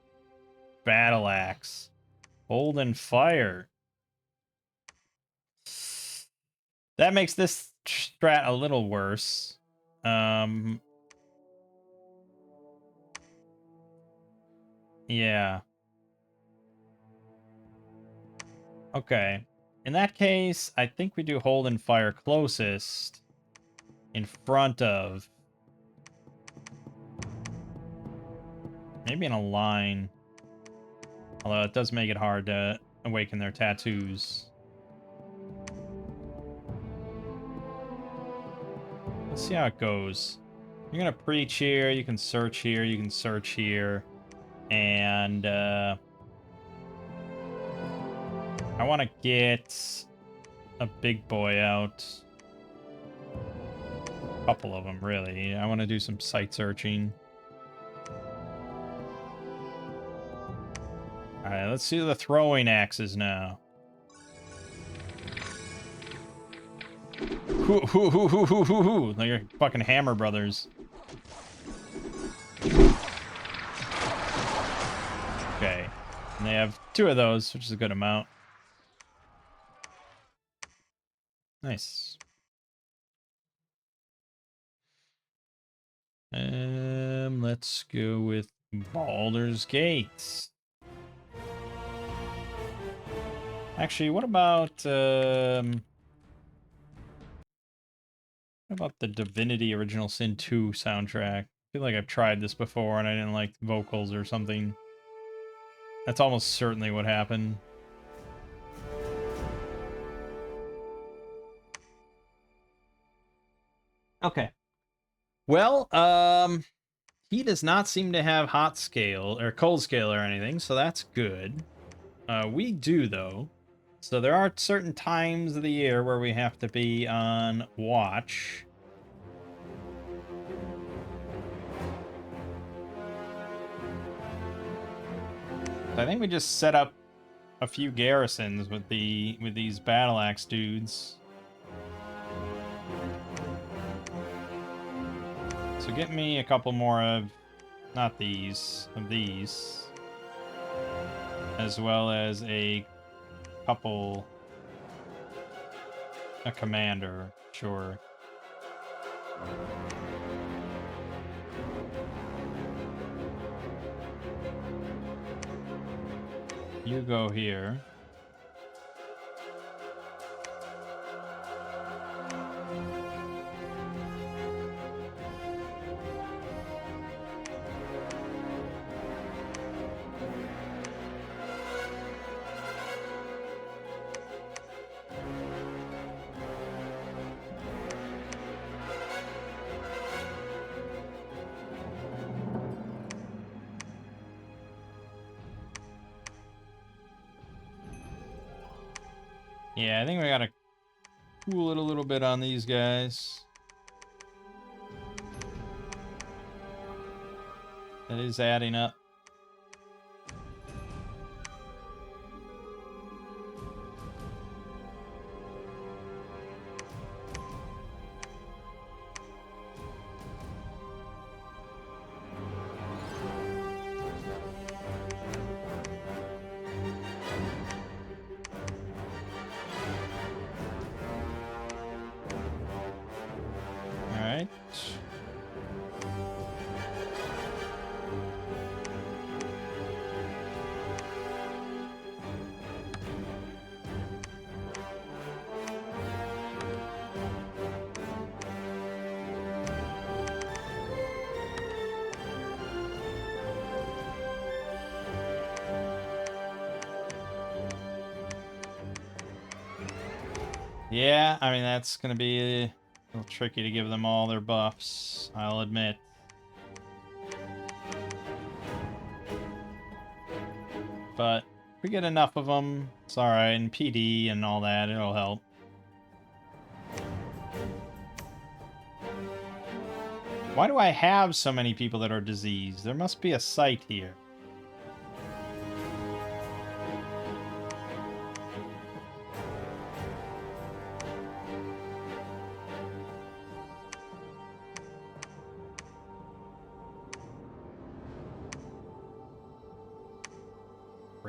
[SPEAKER 1] battle axe. Hold and fire. That makes this strat a little worse. Yeah. Okay. In that case, I think we do hold and fire closest in front of. Maybe in a line. Although it does make it hard to awaken their tattoos. Let's see how it goes. You're gonna preach here, you can search here, you can search here. And I want to get a big boy out. A couple of them, really. I want to do some site searching. Alright, let's see the throwing axes now. Hoo hoo hoo hoo hoo hoo hoo. Like your fucking Hammer Brothers. Okay. And they have 2 of those, which is a good amount. Nice. Let's go with Baldur's Gate. Actually, what about the Divinity Original Sin 2 soundtrack? I feel like I've tried this before and I didn't like the vocals or something. That's almost certainly what happened. Okay. Well, he does not seem to have hot scale or cold scale or anything, so that's good. We do though. So there are certain times of the year where we have to be on watch. I think we just set up a few garrisons with these battle axe dudes. So get me a couple more of, not these, of these, as well as a couple, a commander, sure. You go here. Yeah, I think we gotta cool it a little bit on these guys. That is adding up. Alright. Yeah, I mean, that's going to be a little tricky to give them all their buffs, I'll admit. But if we get enough of them, it's alright, and PD and all that, it'll help. Why do I have so many people that are diseased? There must be a site here.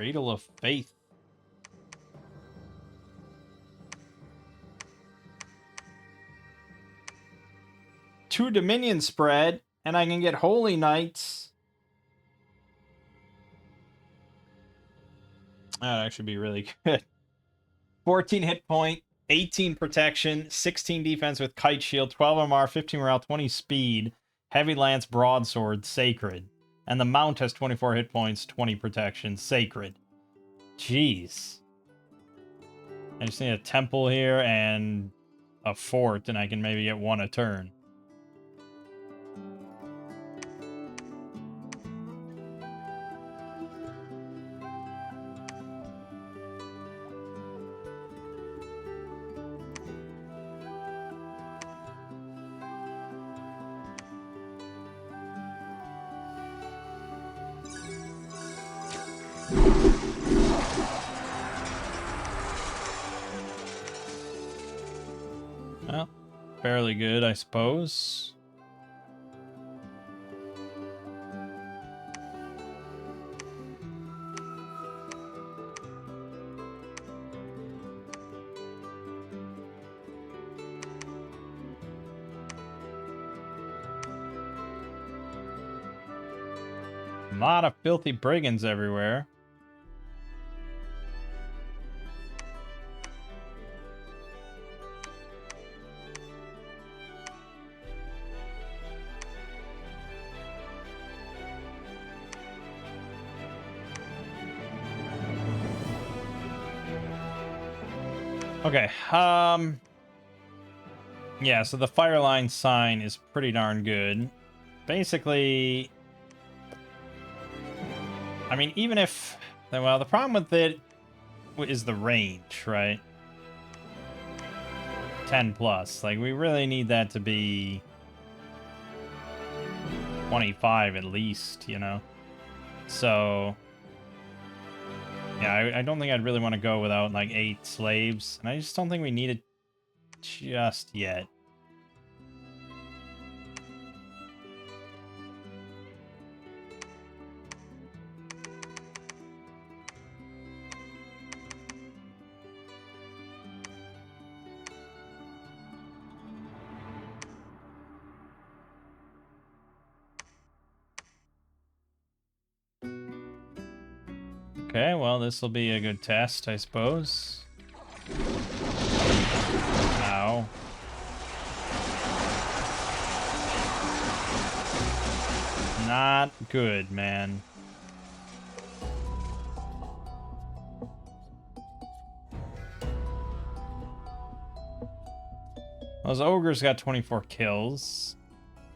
[SPEAKER 1] Cradle of Faith. Two Dominion spread, and I can get Holy Knights. That'd actually be really good. 14 hit point, 18 protection, 16 defense with Kite Shield, 12 MR, 15 morale, 20 speed, Heavy Lance, Broadsword, Sacred. And the Mount has 24 hit points, 20 protection, Sacred. Jeez. I just need a Temple here and a Fort, and I can maybe get one a turn. Well, fairly good, I suppose. A lot of filthy brigands everywhere. Okay, yeah, so the Fireline sign is pretty darn good. Basically, I mean, even if, well, the problem with it is the range, right? 10 plus. Like, we really need that to be 25 at least, you know? So, yeah, I don't think I'd really want to go without, like, 8 slaves. And I just don't think we need it just yet. Okay, well, this will be a good test, I suppose. Ow. Not good, man. Well, his Ogre's got 24 kills.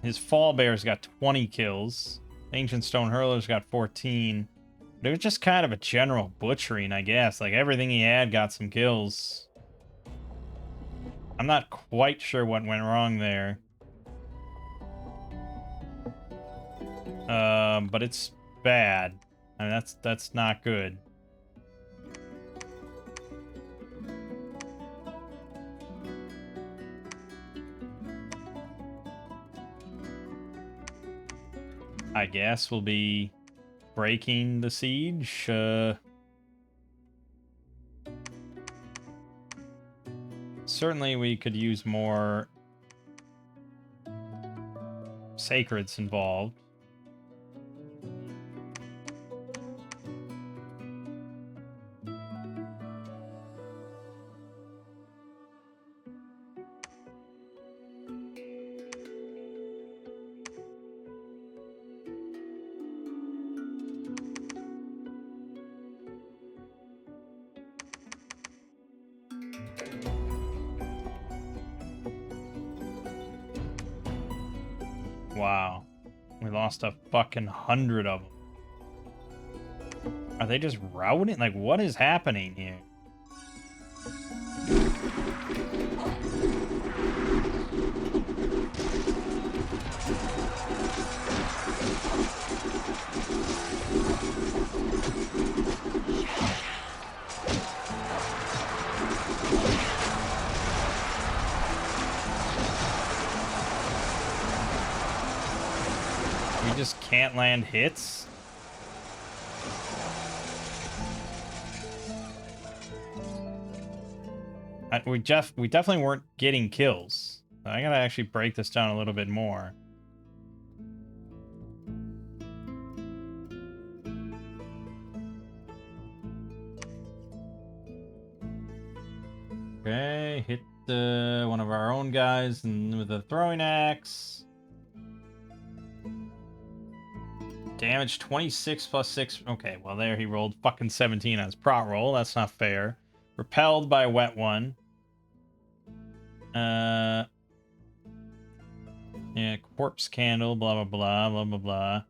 [SPEAKER 1] His Fall Bear's got 20 kills. Ancient Stone Hurler's got 14. But it was just kind of a general butchering, I guess. Like, everything he had got some kills. I'm not quite sure what went wrong there. But it's bad. I mean, that's not good. I guess we'll be breaking the siege. Certainly we could use more sacreds involved. Wow. We lost a fucking 100 of them. Are they just routing? Like, what is happening here? We just can't land hits? We definitely weren't getting kills. I gotta actually break this down a little bit more. Okay, hit one of our own guys and with a throwing axe. Damage 26 plus 6. Okay, well there he rolled fucking 17 on his prot roll. That's not fair. Repelled by a wet one. Yeah, corpse candle, blah, blah, blah, blah, blah, blah.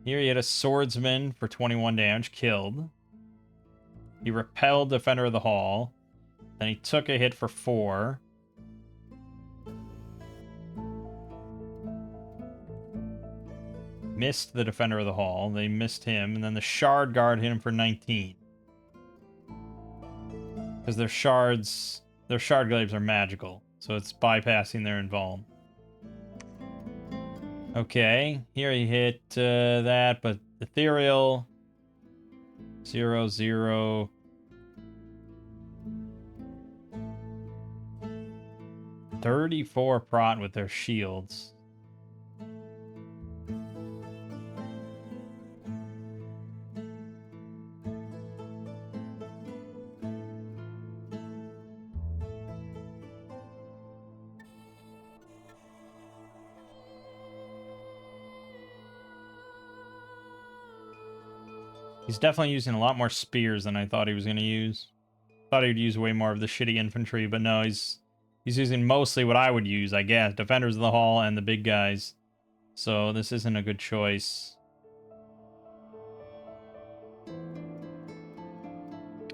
[SPEAKER 1] Here he had a swordsman for 21 damage, killed. He repelled Defender of the Hall. Then he took a hit for 4. Missed the Defender of the Hall. They missed him. And then the Shard Guard hit him for 19. Because their Shard Glaives are magical. So it's bypassing their Invuln. Okay. Here he hit that, but Ethereal. 0, 0. $34 prot with their shields. He's definitely using a lot more spears than I thought he was going to use. Thought he'd use way more of the shitty infantry, but no, he's using mostly what I would use, I guess. Defenders of the Hall and the big guys. So this isn't a good choice.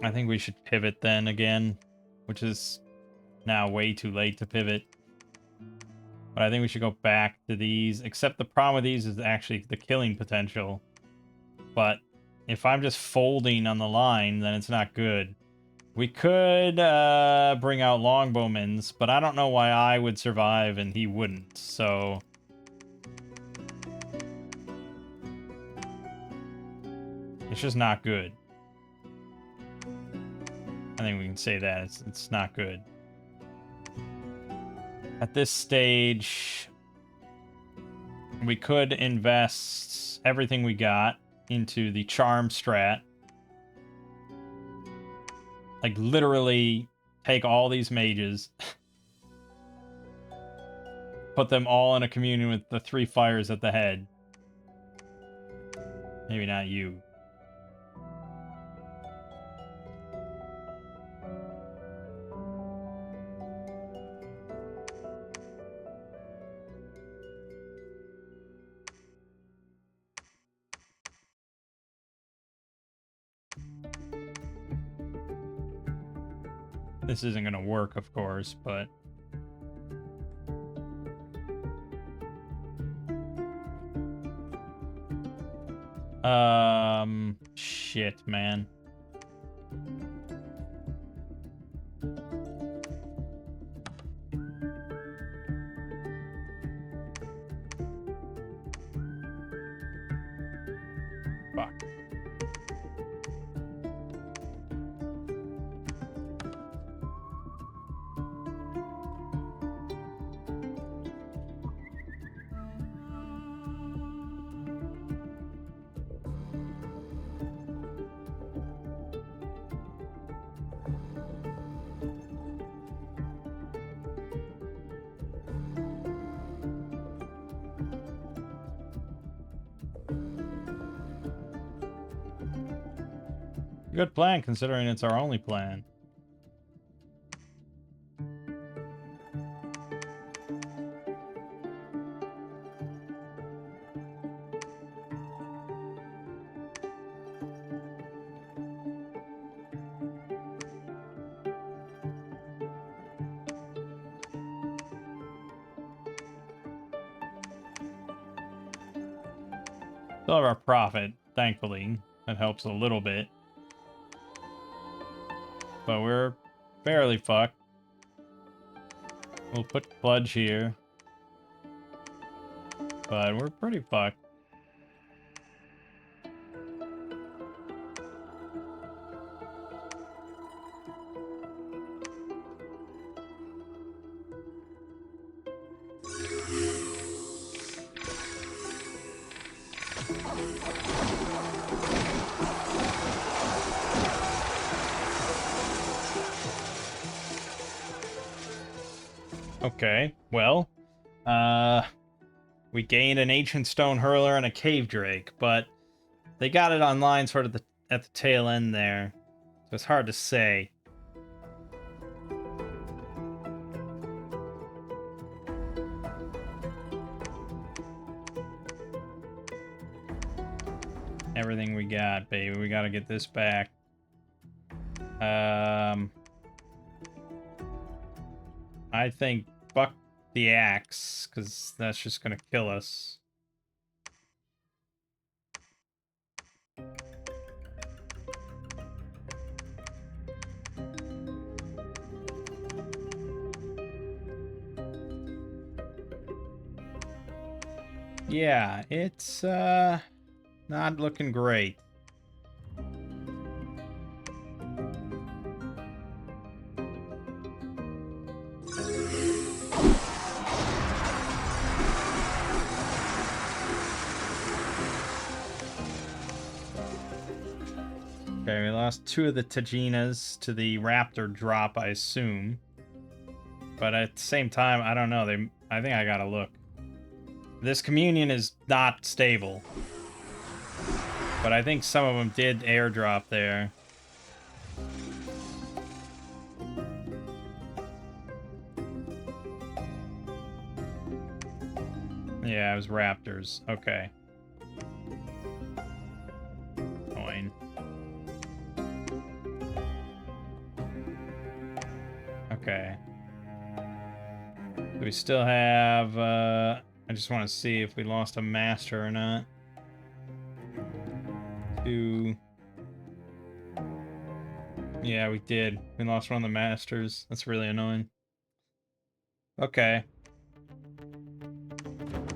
[SPEAKER 1] I think we should pivot then again, which is now way too late to pivot. But I think we should go back to these, except the problem with these is actually the killing potential. But if I'm just folding on the line, then it's not good. We could bring out longbowmen, but I don't know why I would survive and he wouldn't, so... It's just not good. I think we can say that. It's not good. At this stage, we could invest everything we got into the charm strat. Like, literally take all these mages, put them all in a communion with the 3 fires at the head. Maybe not you. This isn't gonna work, of course, but... Shit, man. Fuck. Good plan, considering it's our only plan. Still have our profit, thankfully. That helps a little bit. But we're fairly fucked. We'll put Bludge here. But we're pretty fucked. Okay, well, we gained an ancient stone hurler and a cave drake, but they got it online sort of at the tail end there, so it's hard to say. Everything we got, baby. We gotta get this back. I think fuck the axe, because that's just gonna kill us. Yeah, it's not looking great. Okay, we lost 2 of the Tajinas to the raptor drop, I assume. But at the same time, I don't know. I think I gotta look. This communion is not stable. But I think some of them did airdrop there. Yeah, it was raptors. Okay. Coin. Okay. We still have, I just want to see if we lost a master or not. 2. Yeah, we did. We lost one of the masters. That's really annoying. Okay.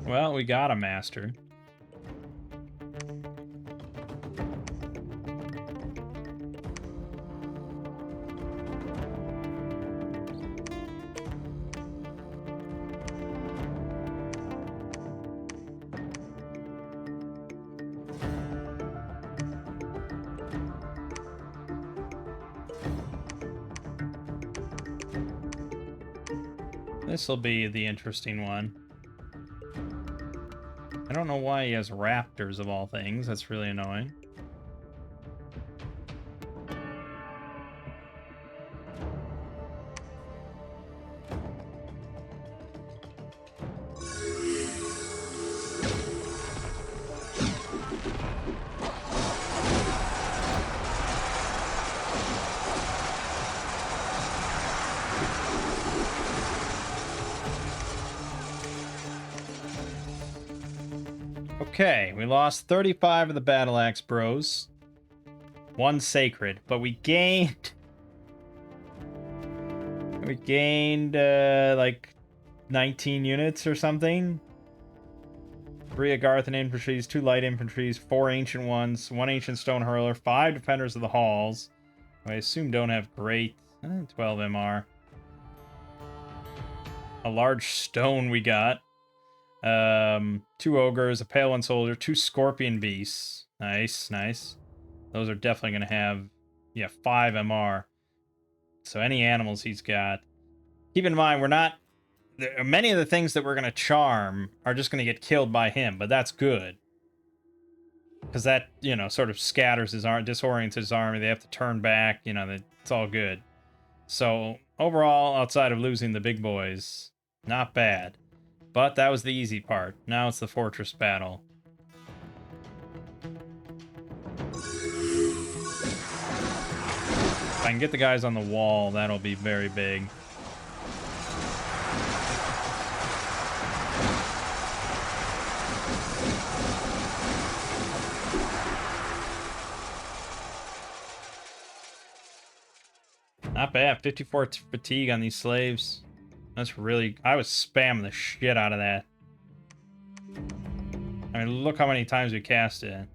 [SPEAKER 1] Well, we got a master. This'll be the interesting one. I don't know why he has raptors of all things. That's really annoying. Okay, we lost 35 of the Battle Axe Bros. 1 sacred, but we gained... We gained, like, 19 units or something. 3 Agarthan infantries, 2 light infantries, 4 ancient ones, 1 ancient stone hurler, 5 defenders of the halls. I assume don't have great... 12 MR. A large stone we got. 2 ogres, a pale one soldier, 2 scorpion beasts. Nice, nice. Those are definitely going to have, yeah, 5 MR. So any animals he's got. Keep in mind, we're not... Many of the things that we're going to charm are just going to get killed by him, but that's good. Because that, you know, sort of scatters his arm, disorients his army. They have to turn back, you know, it's all good. So, overall, outside of losing the big boys, not bad. But that was the easy part. Now it's the fortress battle. If I can get the guys on the wall, that'll be very big. Not bad. 54 fatigue on these slaves. That's really... I was spamming the shit out of that. I mean, look how many times we cast it.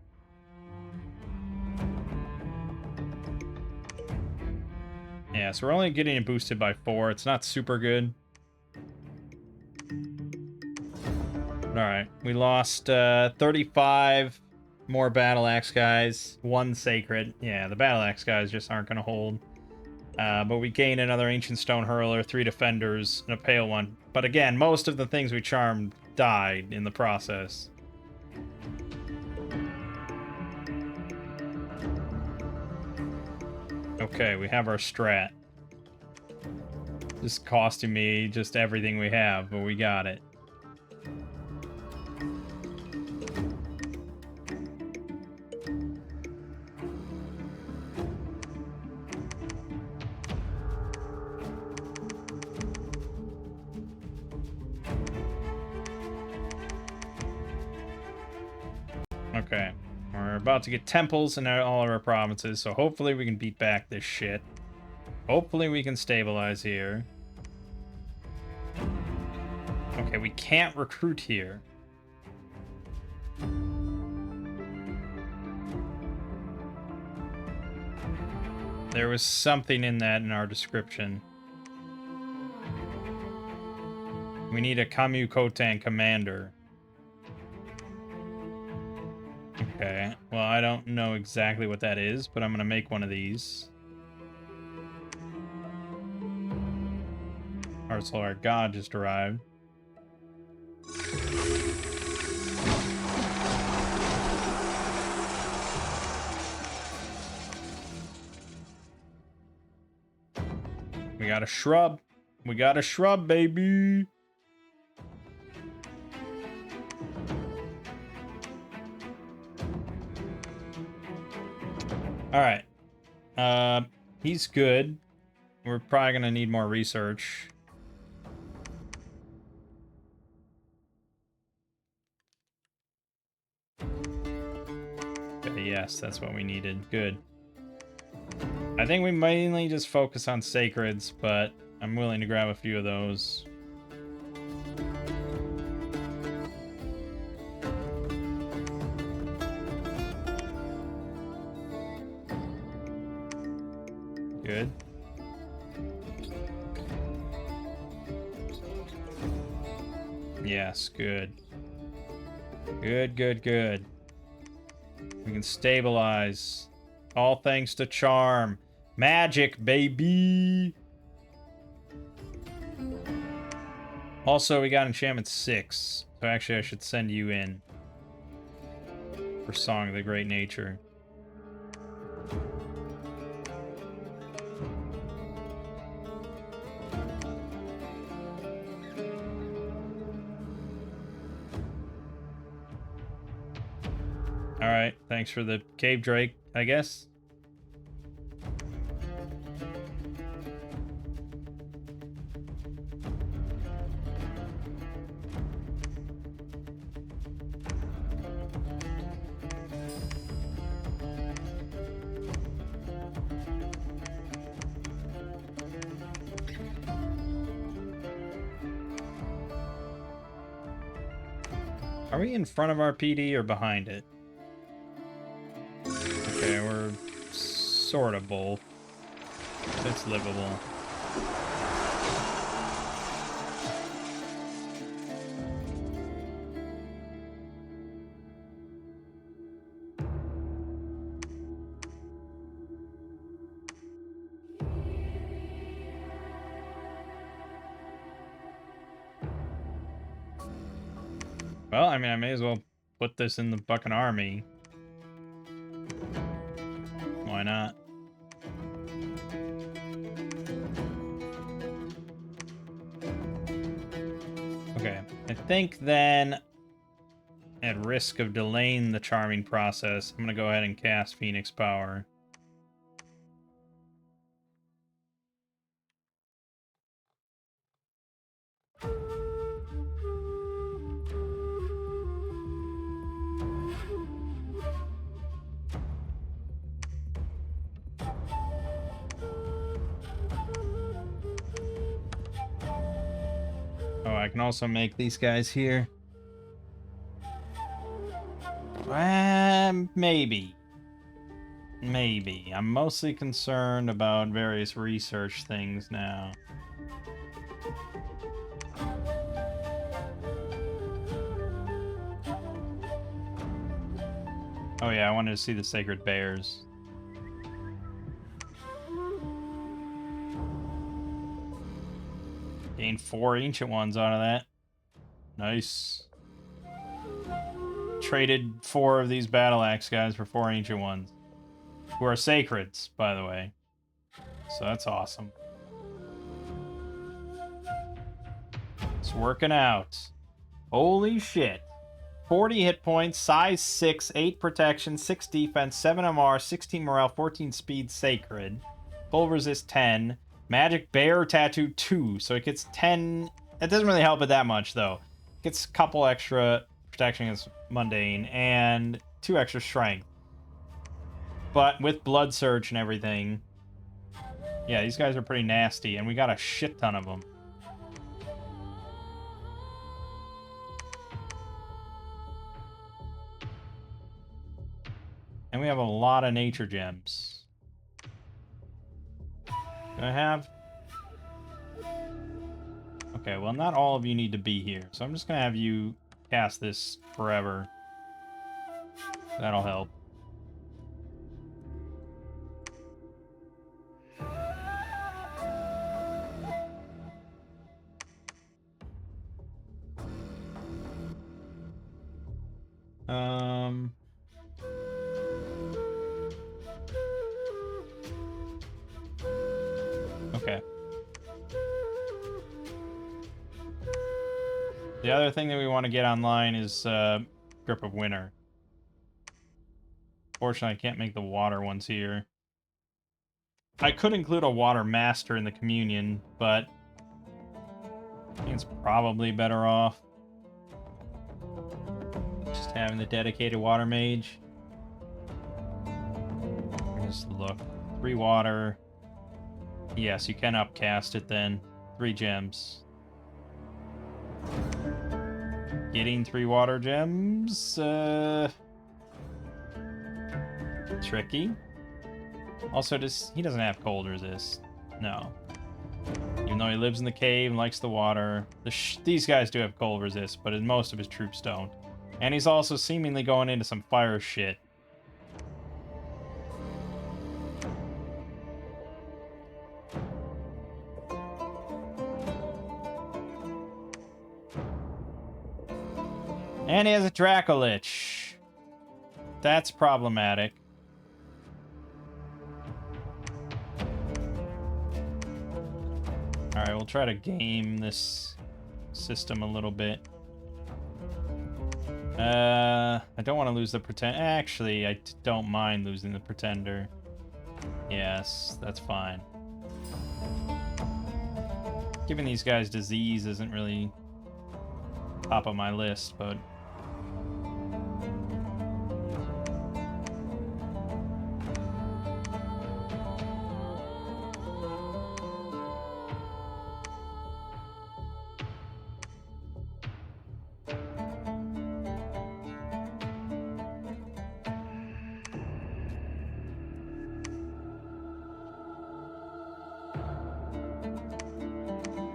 [SPEAKER 1] Yeah, so we're only getting it boosted by 4. It's not super good. Alright, we lost 35 More battle axe guys. 1 sacred. Yeah, the battle axe guys just aren't going to hold. But we gain another ancient stone hurler, 3 defenders, and a pale one. But again, most of the things we charmed died in the process. Okay, we have our strat. Just costing me just everything we have, but we got it. Okay, we're about to get temples in all of our provinces, so hopefully we can beat back this shit. Hopefully we can stabilize here. Okay, we can't recruit here. There was something in that in our description. We need a Kamyu Kotan commander. Okay, well, I don't know exactly what that is, but I'm gonna make one of these. Our god just arrived. We got a shrub. We got a shrub, baby. All right. He's good. We're probably gonna need more research. Okay, yes, that's what we needed. Good. I think we mainly just focus on sacreds, but I'm willing to grab a few of those. Good. Yes, good. Good, good, good. We can stabilize. All thanks to charm. Magic, baby! Also, we got enchantment 6. So actually, I should send you in for Song of the Great Nature. Alright, thanks for the cave drake, I guess. Are we in front of our PD or behind it? Okay, we're sort of both. It's livable. Well, I mean, I may as well put this in the fucking army. Why not? Okay, I think then, at risk of delaying the charming process, I'm gonna go ahead and cast Phoenix Power. Oh, I can also make these guys here. Maybe. Maybe. I'm mostly concerned about various research things now. Oh yeah, I wanted to see the sacred bears. Gained 4 ancient ones out of that. Nice. Traded 4 of these battle axe guys for 4 ancient ones. Who are sacreds, by the way. So that's awesome. It's working out. Holy shit. 40 hit points, size 6, 8 protection, 6 defense, 7 MR, 16 morale, 14 speed, sacred. Full resist 10. Magic bear tattoo 2. So it gets 10. That doesn't really help it that much, though. It gets a couple extra protection against mundane and 2 extra strength. But with blood surge and everything, yeah, these guys are pretty nasty, and we got a shit ton of them. And we have a lot of nature gems. Do I have... Okay, well, not all of you need to be here, so I'm just gonna have you cast this forever. That'll help. Okay. The other thing that we want to get online is Grip of Winter. Fortunately, I can't make the water ones here. I could include a Water Master in the Communion, but I think it's probably better off just having the dedicated Water Mage. Just look. 3 water. Yes, you can upcast it then. 3 gems. Getting 3 water gems, tricky. Also, he doesn't have cold resist. No. Even though he lives in the cave and likes the water. These guys do have cold resist, but most of his troops don't. And he's also seemingly going into some fire shit. And he has a Dracolich. That's problematic. Alright, we'll try to game this system a little bit. I don't want to lose the Pretender. Actually, I don't mind losing the Pretender. Yes, that's fine. Giving these guys disease isn't really top of my list, but...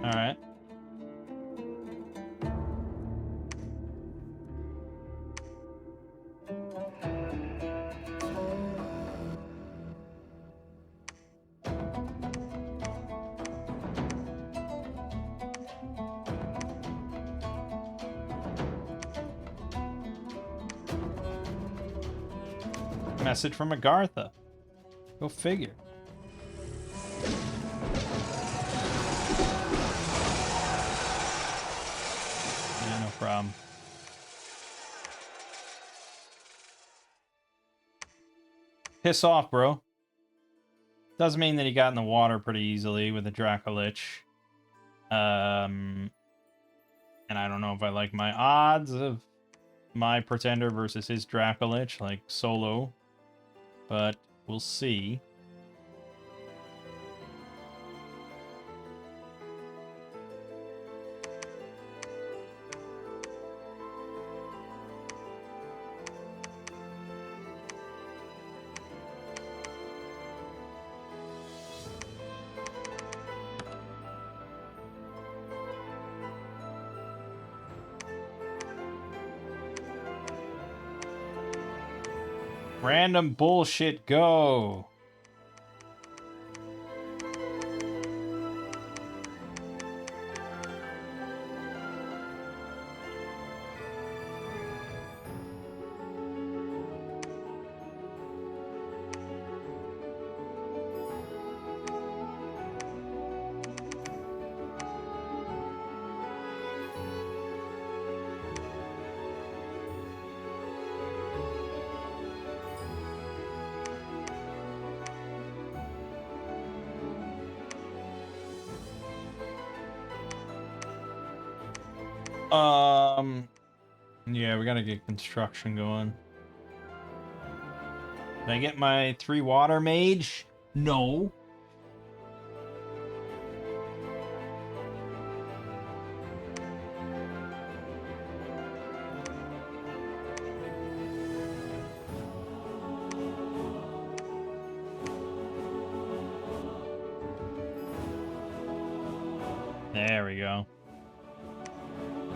[SPEAKER 1] Alright. Message from Agartha. Go figure. Yeah, no problem. Piss off, bro. Does mean that he got in the water pretty easily with the Dracolich. And I don't know if I like my odds of my Pretender versus his Dracolich, like solo. But we'll see. Random bullshit, go. Yeah, we gotta get construction going. Did I get my 3 water mage? No. There we go.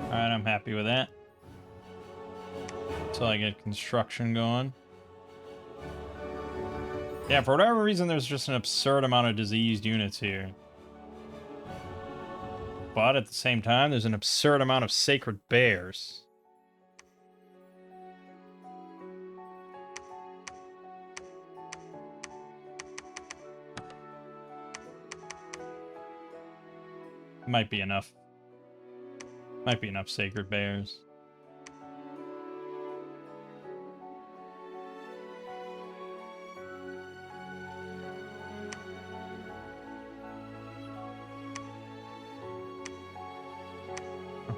[SPEAKER 1] Alright, I'm happy with that. Until I get construction going. Yeah, for whatever reason, there's just an absurd amount of diseased units here. But at the same time, there's an absurd amount of sacred bears. Might be enough. Might be enough sacred bears.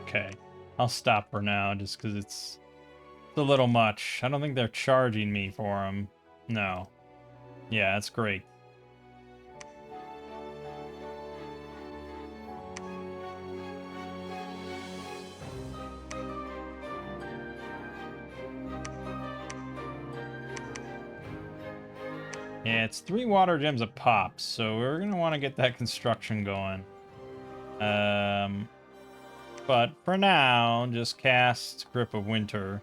[SPEAKER 1] Okay, I'll stop for now just because it's a little much. I don't think they're charging me for them. No. Yeah, that's great. Yeah, it's 3 water gems a pop, so we're gonna want to get that construction going. But for now, just cast Grip of Winter.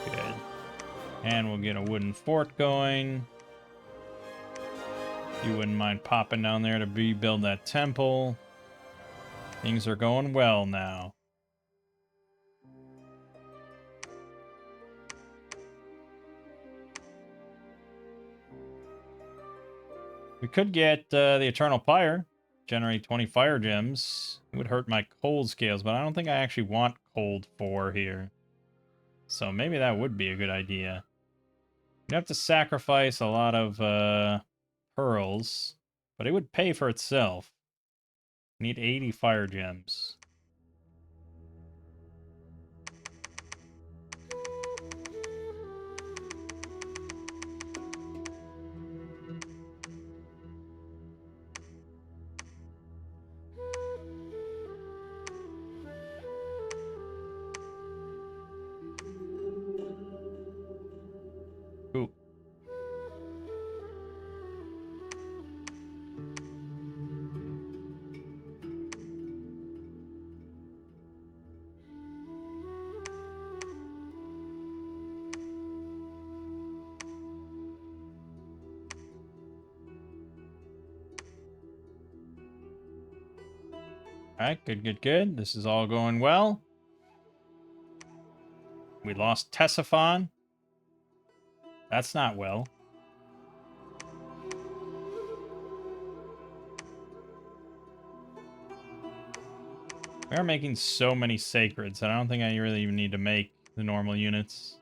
[SPEAKER 1] Good. And we'll get a wooden fort going. If you wouldn't mind popping down there to rebuild that temple. Things are going well now. We could get the Eternal Pyre, generate 20 fire gems. It would hurt my cold scales, but I don't think I actually want cold 4 here. So maybe that would be a good idea. You'd have to sacrifice a lot of pearls, but it would pay for itself. Need 80 fire gems. Ooh. Alright, good, good, good. This is all going well. We lost Tessaphon. That's not well. We are making so many sacreds that I don't think I really even need to make the normal units.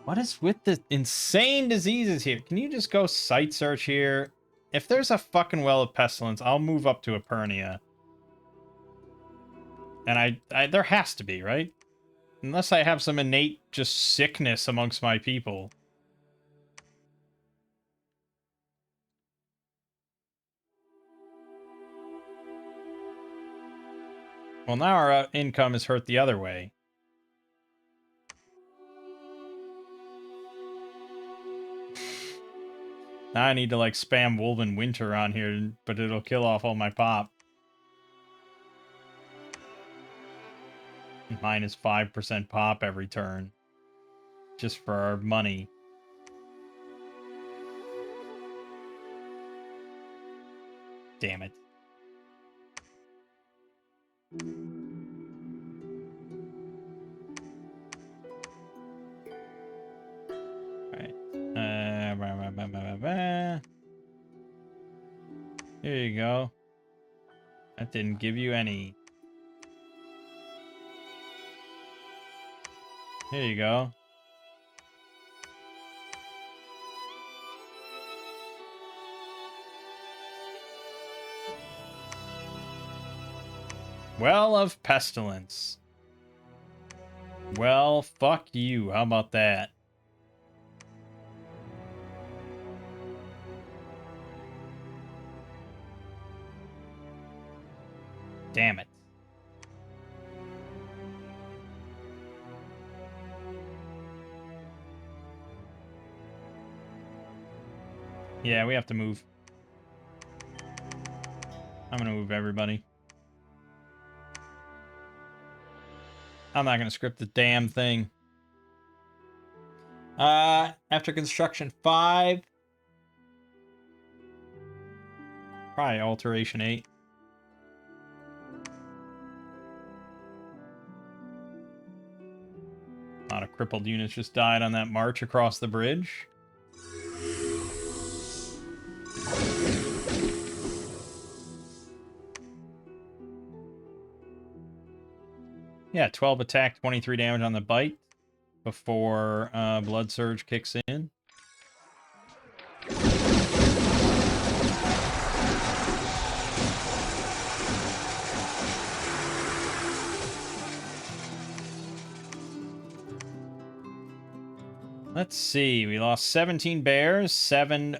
[SPEAKER 1] What is with the insane diseases here? Can you just go site search here? If there's a fucking well of pestilence, I'll move up to Epernia. And there has to be, right? Unless I have some innate just sickness amongst my people. Well, now our income is hurt the other way. Now I need to, like, spam Woven Winter on here, but it'll kill off all my pop. Minus 5% pop every turn. Just for our money. Damn it. Alright. Here you go. That didn't give you any. Here you go. Well of Pestilence. Well, fuck you. How about that? Damn it. Yeah, we have to move. I'm gonna move everybody. I'm not gonna script the damn thing. After construction 5. Probably alteration 8. A lot of crippled units just died on that march across the bridge. Yeah, 12 attack, 23 damage on the bite before Blood Surge kicks in. Let's see, we lost 17 bears, 7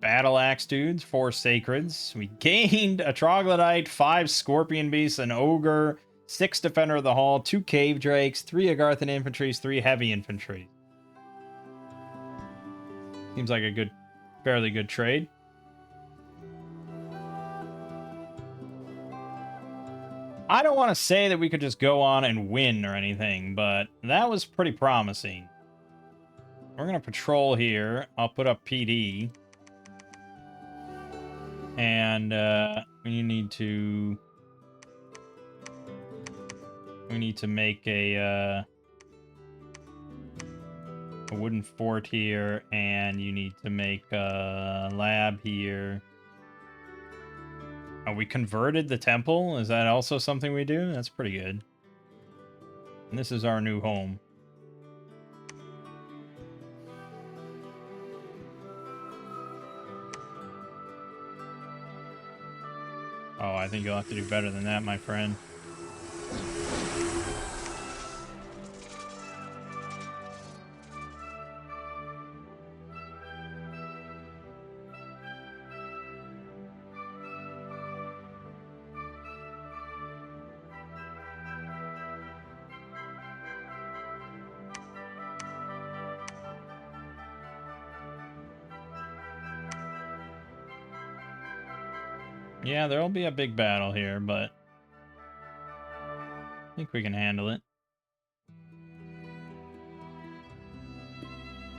[SPEAKER 1] battle axe dudes, 4 sacreds. We gained a troglodyte, 5 scorpion beasts, an ogre, 6 defender of the hall, 2 cave drakes, 3 Agarthan infantries, 3 heavy infantry. Seems like a good, fairly good trade. I don't want to say that we could just go on and win or anything, but that was pretty promising. We're going to patrol here. I'll put up PD. And we need to make a wooden fort here, and you need to make a lab here. Oh, we converted the temple? Is that also something we do? That's pretty good. And this is our new home. Oh, I think you'll have to do better than that, my friend. Yeah, there'll be a big battle here, but I think we can handle it.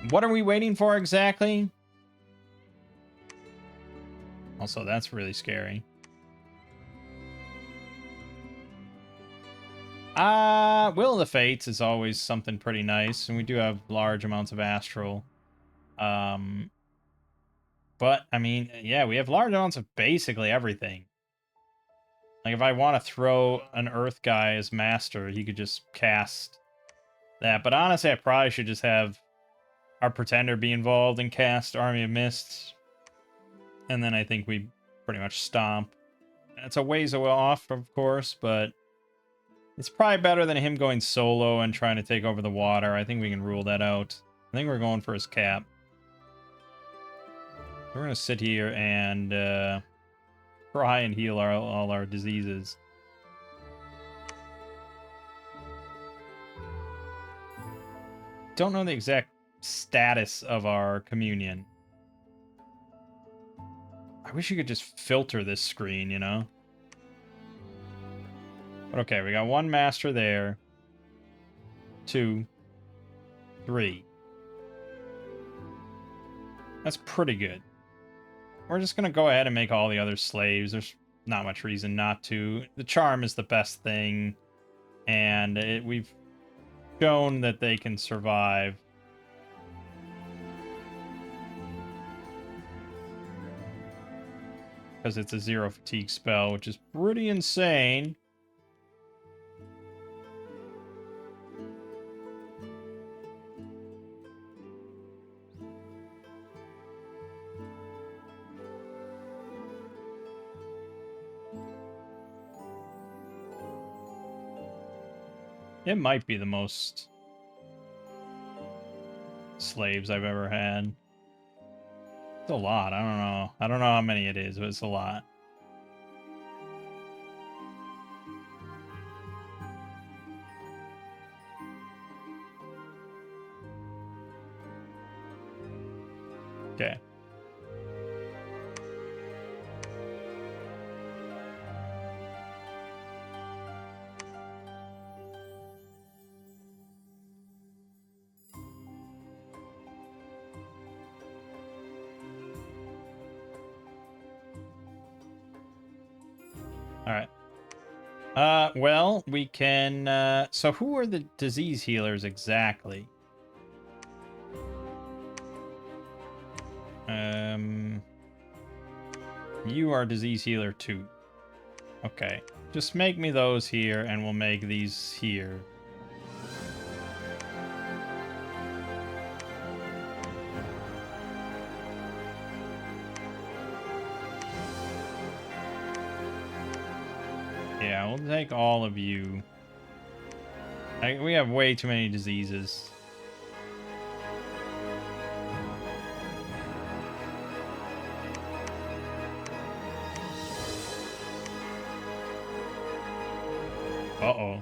[SPEAKER 1] What are we waiting for exactly? Also, that's really scary. Will of the Fates is always something pretty nice, and we do have large amounts of astral. But, I mean, yeah, we have large amounts of basically everything. Like, if I want to throw an Earth guy as master, he could just cast that. But honestly, I probably should just have our Pretender be involved and cast Army of Mists. And then I think we pretty much stomp. It's a ways off, of course, but it's probably better than him going solo and trying to take over the water. I think we can rule that out. I think we're going for his cap. We're going to sit here and try and heal all our diseases. Don't know the exact status of our communion. I wish you could just filter this screen, you know? But okay, we got 1 master there. 2. 3. That's pretty good. We're just gonna go ahead and make all the other slaves. There's not much reason not to. The charm is the best thing, and we've shown that they can survive. Because it's a 0 fatigue spell, which is pretty insane. It might be the most slaves I've ever had. It's a lot. I don't know. I don't know how many it is, but it's a lot. Okay. Alright. Well, we can, so who are the disease healers exactly? You are disease healer 2. Okay. Just make me those here, and we'll make these here. Yeah, we'll take all of you. We have way too many diseases. Uh-oh.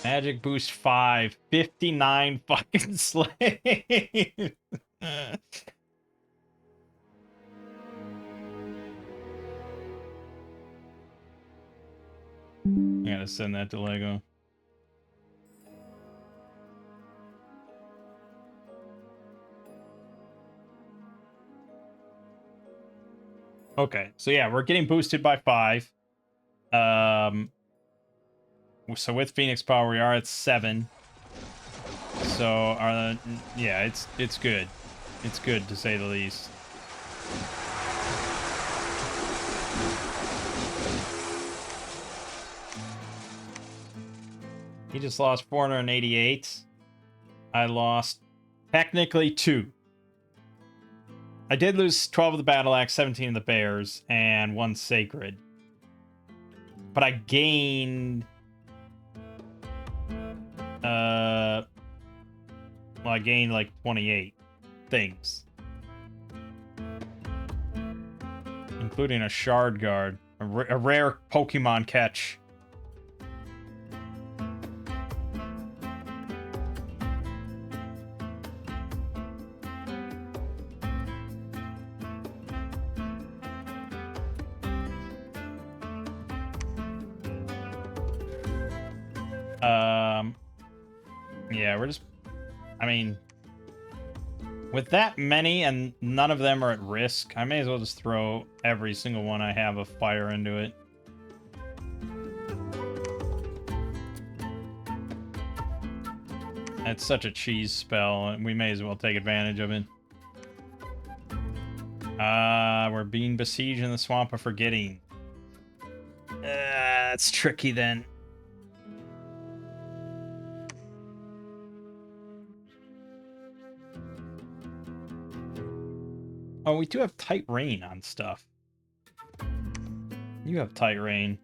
[SPEAKER 1] Magic boost 5. 59 fucking slaves. I gotta send that to Lego. Okay, so yeah, we're getting boosted by 5. So with Phoenix Power, we are at 7. So yeah, it's good. It's good to say the least. He just lost 488. I lost technically 2. I did lose 12 of the Battle Axe, 17 of the Bears, and 1 Sacred. But I gained... well, I gained like 28 things. Including a Shard Guard. A rare Pokemon catch. Yeah, we're just... I mean... With that many, and none of them are at risk, I may as well just throw every single one I have of fire into it. It's such a cheese spell, and we may as well take advantage of it. We're being besieged in the Swamp of Forgetting. That's tricky then. Oh, we do have Tight Rain on stuff. You have Tight Rain.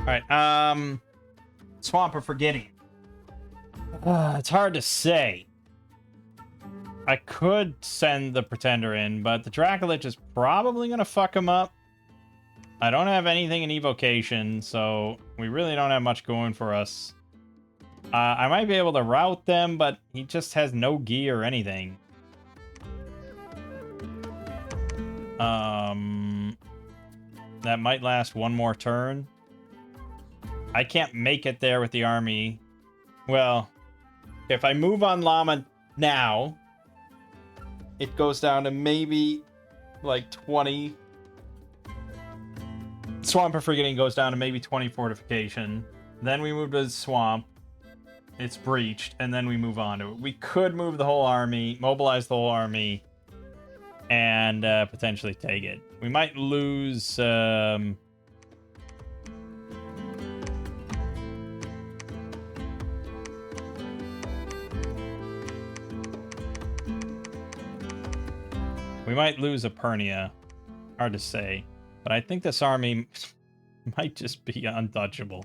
[SPEAKER 1] Alright, Swamp of Forgetting. It's hard to say. I could send the Pretender in, but the Dracolich is probably going to fuck him up. I don't have anything in Evocation, so we really don't have much going for us. I might be able to route them, but he just has no gear or anything. That might last one more turn. I can't make it there with the army. Well, if I move on Llama now, it goes down to maybe like 20. Swamp of Forgetting goes down to maybe 20 fortification. Then we move to the swamp. It's breached, and then we move on to it. We could move the whole army, mobilize the whole army, and potentially take it. We might lose... we might lose Epernia. Hard to say. But I think this army might just be untouchable.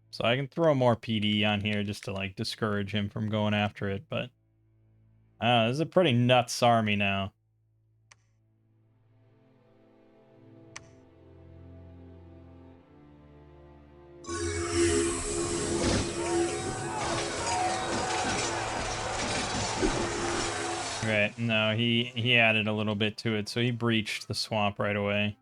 [SPEAKER 1] So I can throw more PD on here just to, like, discourage him from going after it, but... I don't know, this is a pretty nuts army now. Right, no, he added a little bit to it, so he breached the swamp right away.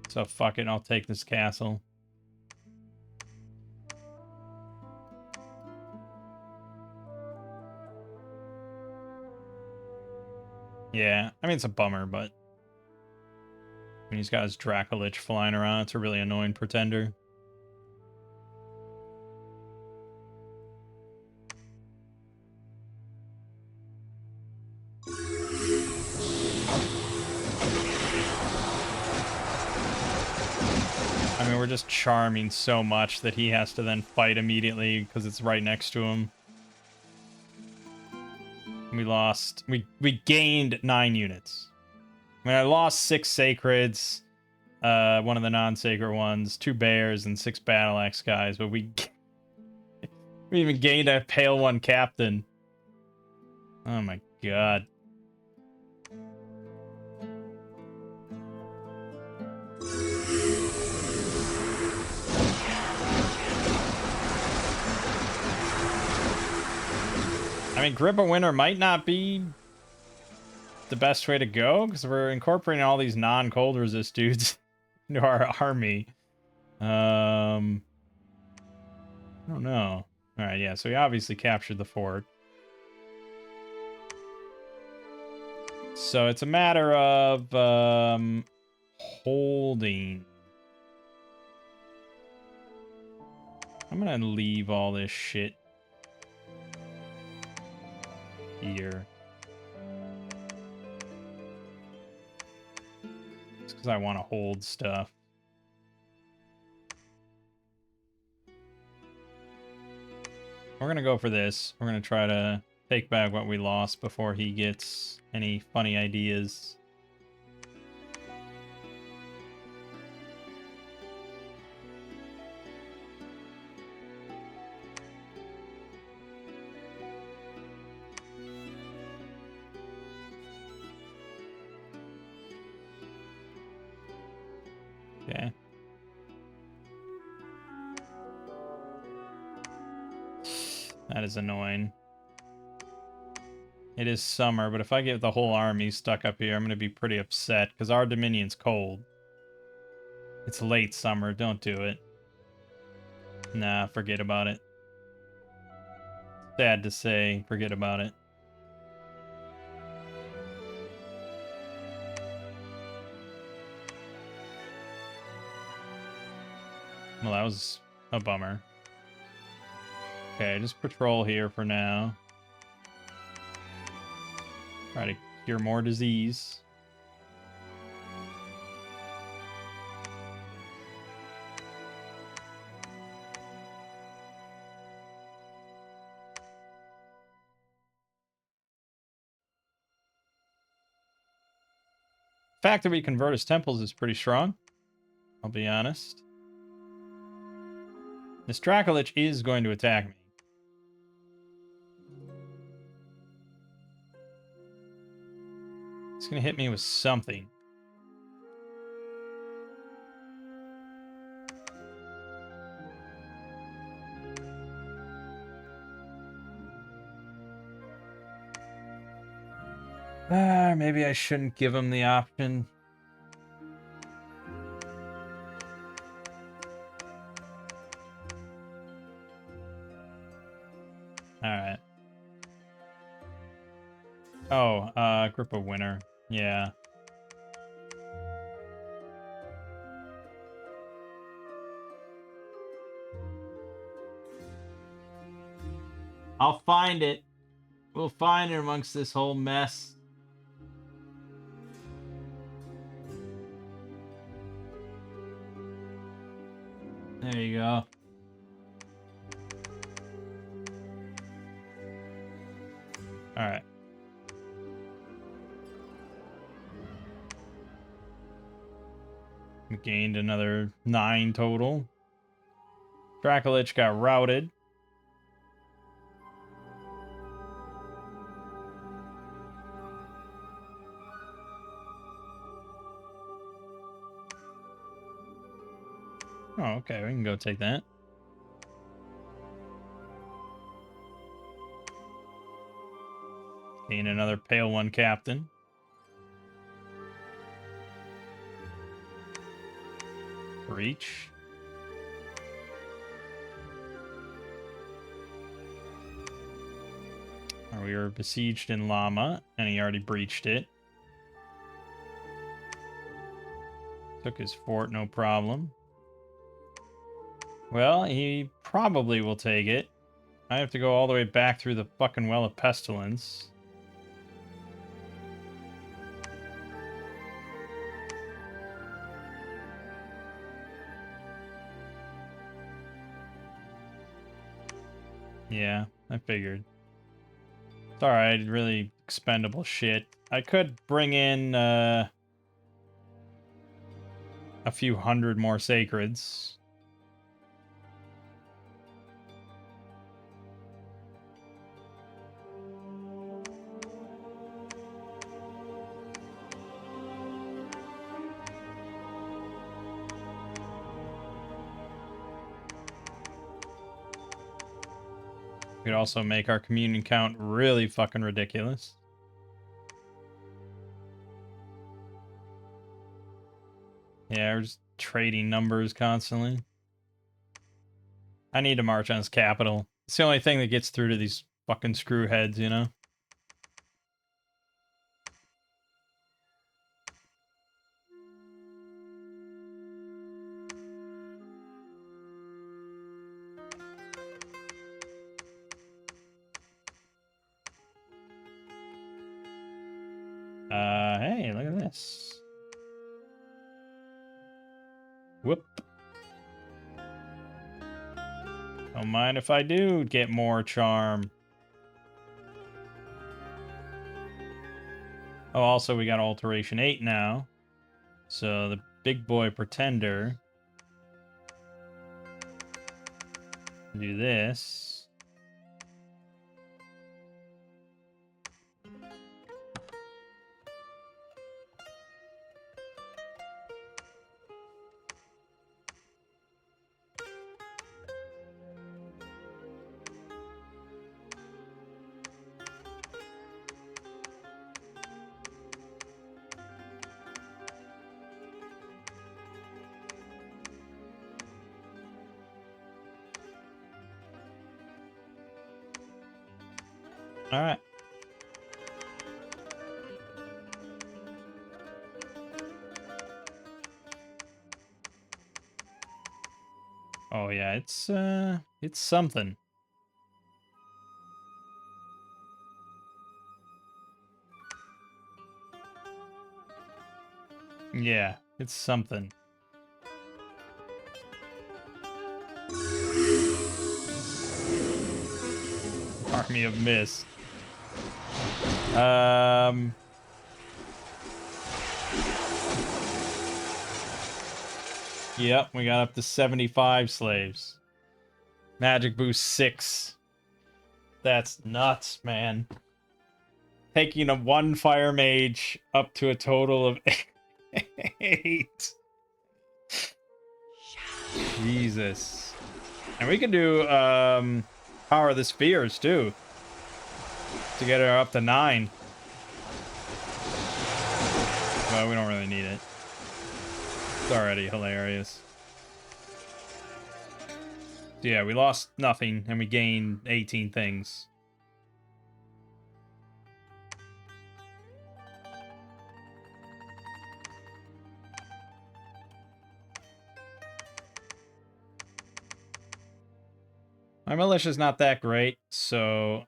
[SPEAKER 1] So fuck it, I'll take this castle. Yeah, I mean, it's a bummer, but... I mean, he's got his Dracolich flying around. It's a really annoying Pretender. I mean, we're just charming so much that he has to then fight immediately because it's right next to him. We lost... We gained 9 units. I mean, I lost 6 Sacreds, one of the non-sacred ones, 2 Bears, and 6 Battle Axe guys, but we even gained a Pale One Captain. Oh my god. I mean, Grip of Winter might not be the best way to go, because we're incorporating all these non-cold resist dudes into our army. I don't know. Alright, yeah, so we obviously captured the fort. So it's a matter of holding. I'm gonna leave all this shit here. It's because I want to hold stuff. We're gonna go for this. We're gonna try to take back what we lost before he gets any funny ideas. Okay. That is annoying. It is summer, but if I get the whole army stuck up here, I'm going to be pretty upset, because our Dominion's cold. It's late summer, don't do it. Nah, forget about it. Sad to say, forget about it. Well, that was a bummer. Okay, just patrol here for now. Try to cure more disease. The fact that we convert his temples is pretty strong, I'll be honest. This Dracolich is going to attack me. It's going to hit me with something. Maybe I shouldn't give him the option. Alright. Oh, Grip of Winter. Yeah. I'll find it. We'll find it amongst this whole mess. There you go. Alright. We gained another 9 total. Dracolich got routed. Oh, okay, we can go take that. Gain another Pale One Captain. Breach. We were besieged in Llama, and he already breached it. Took his fort, no problem. Well, he probably will take it. I have to go all the way back through the fucking Well of Pestilence. Yeah, I figured. It's alright, really expendable shit. I could bring in a few hundred more Sacreds. We could also make our communion count really fucking ridiculous. Yeah, we're just trading numbers constantly. I need to march on his capital. It's the only thing that gets through to these fucking screwheads, you know? Hey, look at this. Whoop. Don't mind if I do get more charm. Oh, also we got Alteration 8 now. So the big boy Pretender. Do this. All right. Oh yeah, it's something. Yeah, it's something. Army of Mist. Yep, we got up to 75 slaves. Magic boost 6. That's nuts, man. Taking a 1 fire mage up to a total of 8. Jesus. And we can do Power of the Spheres too. To get her up to 9. Well, we don't really need it. It's already hilarious. So yeah, we lost nothing and we gained 18 things. My militia's not that great, so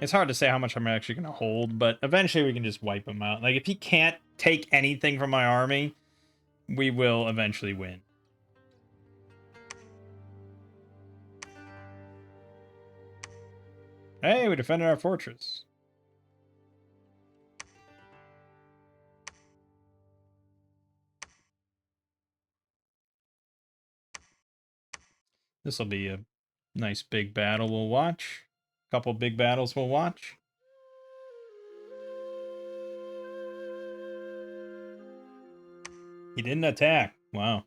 [SPEAKER 1] it's hard to say how much I'm actually going to hold, but eventually we can just wipe him out. Like, if he can't take anything from my army, we will eventually win. Hey, we defended our fortress. This will be a nice big battle we'll watch. Couple big battles we'll watch. He didn't attack. Wow.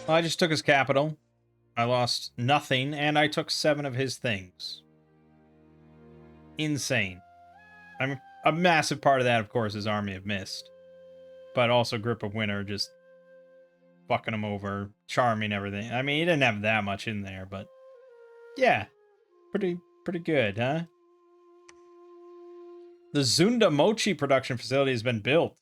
[SPEAKER 1] Well, I just took his capital. I lost nothing, and I took 7 of his things. Insane. I'm a massive part of that, of course, is Army of Mist. But also Grip of Winter, just fucking him over, charming everything. I mean, he didn't have that much in there, but yeah, pretty good, huh? The Zunda Mochi production facility has been built.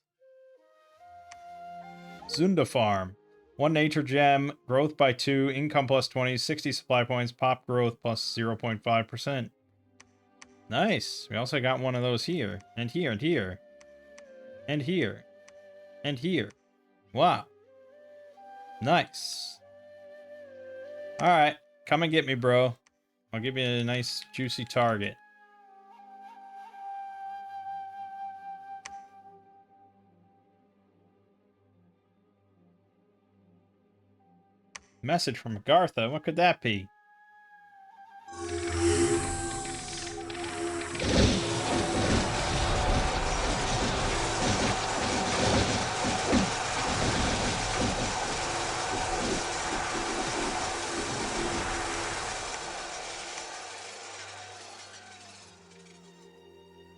[SPEAKER 1] Zunda Farm. 1 nature gem, growth by 2, income plus 20, 60 supply points, pop growth plus 0.5%. Nice. We also got one of those here, and here, and here, and here, and here. Wow. Nice. Alright, come and get me, bro. I'll give you a nice, juicy target. Message from Agartha? What could that be?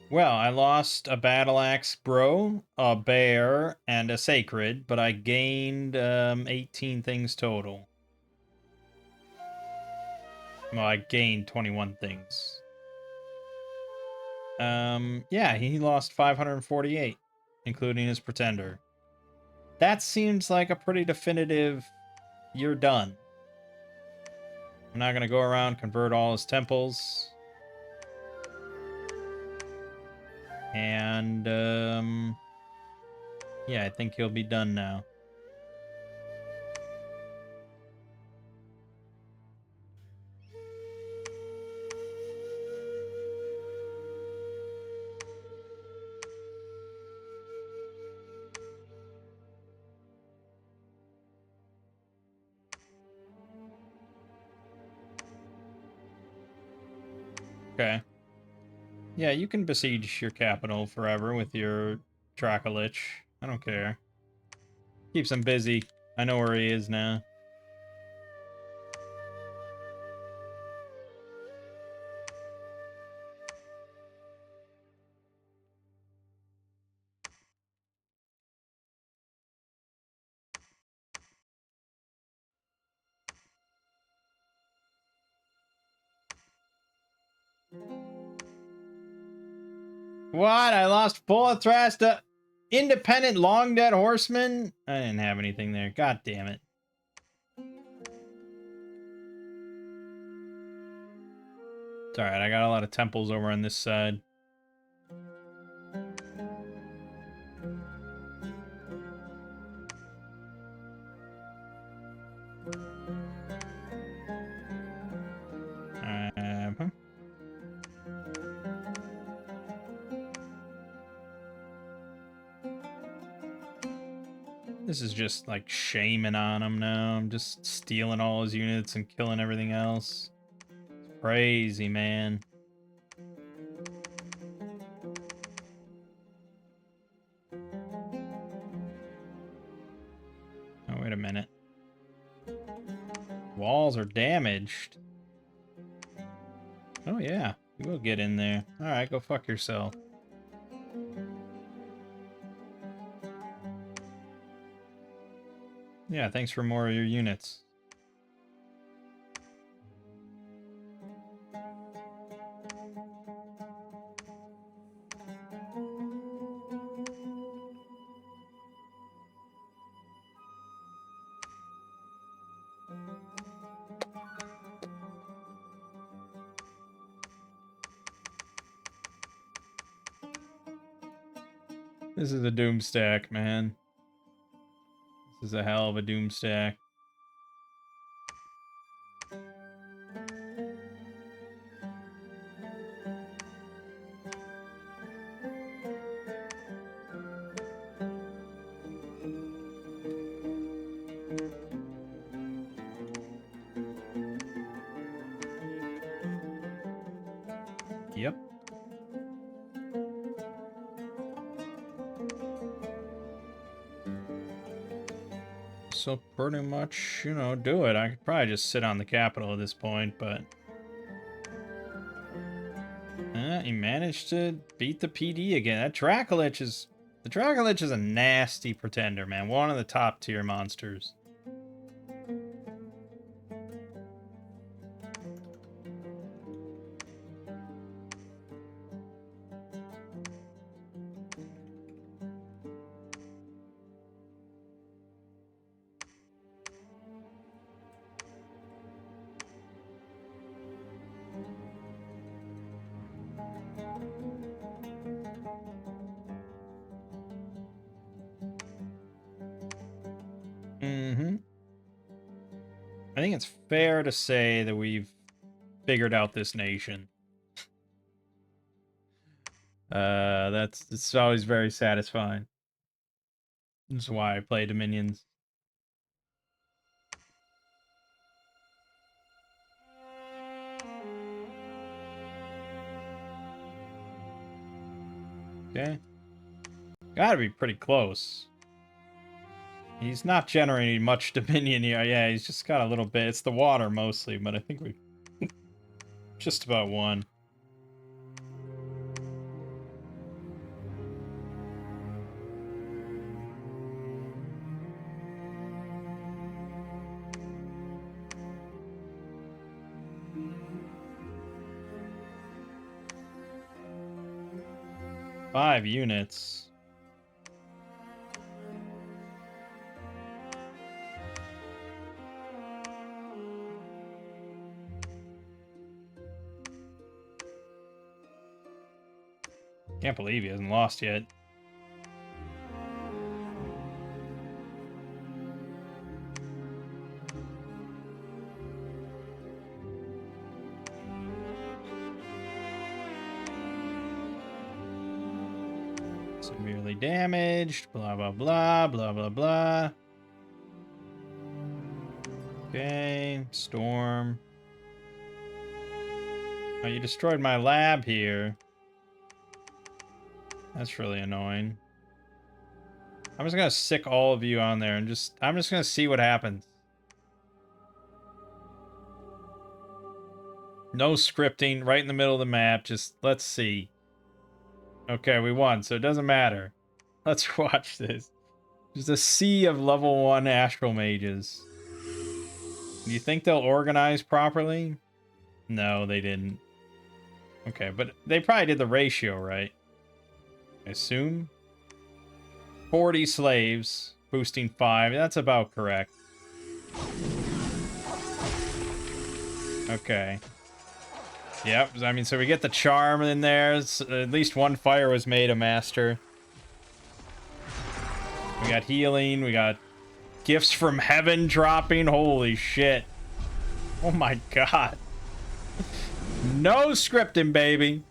[SPEAKER 1] Well, I lost a battle axe bro, a bear, and a sacred, but I gained 18 things total. Well, I gained 21 things. Yeah, he lost 548, including his pretender. That seems like a pretty definitive, you're done. I'm not gonna go around, convert all his temples. And, yeah, I think he'll be done now. Okay. Yeah, you can besiege your capital forever with your Dracolich. I don't care. Keeps him busy. I know where he is now. What? I lost full thrust to independent long dead horseman? I didn't have anything there. God damn it. It's alright, I got a lot of temples over on this side. This is just like shaming on him now. I'm just stealing all his units and killing everything else. It's crazy, man. Oh, wait a minute. Walls are damaged. Oh, yeah. You will get in there. Alright, go fuck yourself. Yeah, thanks for more of your units. This is a doom stack, man. This is a hell of a doom stack. Yep. So pretty much, you know, do it. I could probably just sit on the capital at this point, but... he managed to beat the PD again. That Dracolich is... The Dracolich is a nasty pretender, man. One of the top tier monsters. I think it's fair to say that we've figured out this nation. It's always very satisfying. That's why I play Dominions. Okay. Gotta be pretty close. He's not generating much Dominion here. Yeah, he's just got a little bit. It's the water mostly, but I think we just about won. Five units. Can't believe he hasn't lost yet. Severely damaged, blah, blah, blah, blah, blah, blah. Okay, storm. Oh, you destroyed my lab here. That's really annoying. I'm just gonna sick all of you on there and I'm just gonna see what happens. No scripting, right in the middle of the map, just let's see. Okay, we won, so it doesn't matter. Let's watch this. There's a sea of level 1 astral mages. Do you think they'll organize properly? No, they didn't. Okay, but they probably did the ratio right. I assume. 40 slaves, boosting 5. That's about correct. Okay. Yep, I mean, so we get the charm in there. At least one fire was made a master. We got healing. We got gifts from heaven dropping. Holy shit. Oh my god. No scripting, baby.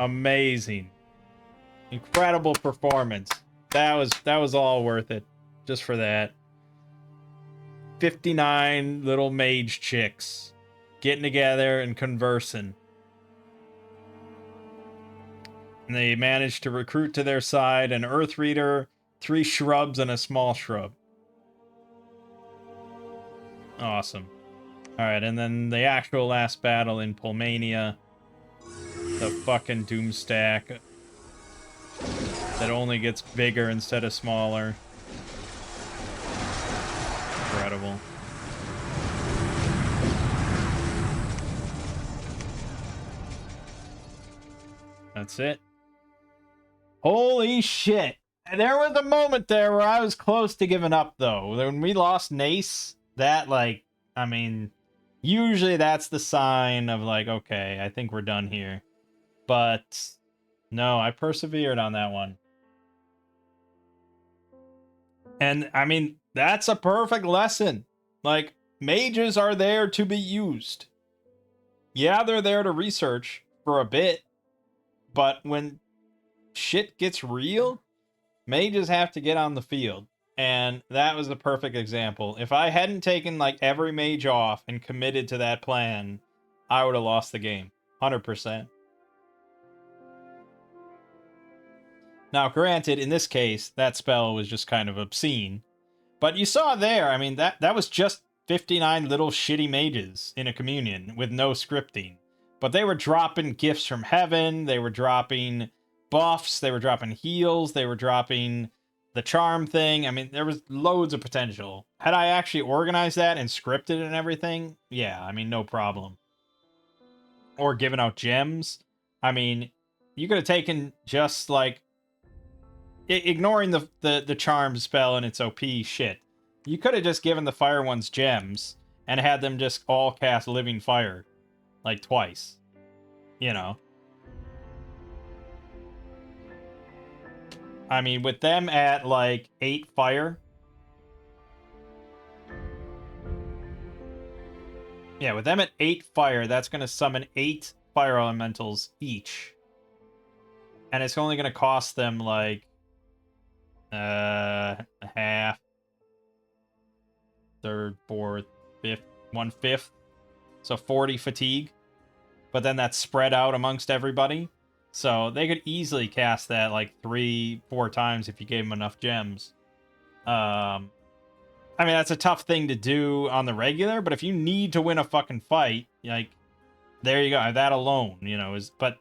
[SPEAKER 1] Amazing. Incredible performance. That was all worth it. just for that. 59 little mage chicks getting together and conversing. And they managed to recruit to their side an Earth Reader, 3 shrubs, and a small shrub. Awesome. Alright, and then the actual last battle in Pulmania. The fucking Doomstack that only gets bigger instead of smaller. Incredible. That's it. Holy shit. There was a moment there where I was close to giving up, though. When we lost Nace, that, like, I mean, usually that's the sign of, like, okay, I think we're done here. But, no, I persevered on that one. And, I mean, that's a perfect lesson. Like, mages are there to be used. Yeah, they're there to research for a bit. But when shit gets real, mages have to get on the field. And that was the perfect example. If I hadn't taken, like, every mage off and committed to that plan, I would have lost the game. 100%. Now, granted, in this case, that spell was just kind of obscene. But you saw there, I mean, that was just 59 little shitty mages in a communion with no scripting. But they were dropping gifts from heaven, they were dropping buffs, they were dropping heals, they were dropping the charm thing. I mean, there was loads of potential. Had I actually organized that and scripted and everything, yeah, I mean, no problem. Or given out gems. I mean, you could have taken just, like, ignoring the charm spell and its OP shit. You could have just given the fire ones gems and had them just all cast living fire. Like, twice. You know? I mean, with them at, like, 8 fire. Yeah, with them at 8 fire, that's going to summon 8 fire elementals each. And it's only going to cost them, like, half, third, fourth, fifth, 1/5. So 40 fatigue. But then that's spread out amongst everybody. So they could easily cast that like 3-4 times if you gave them enough gems. I mean, that's a tough thing to do on the regular, but if you need to win a fucking fight, like, there you go. That alone, you know, is, but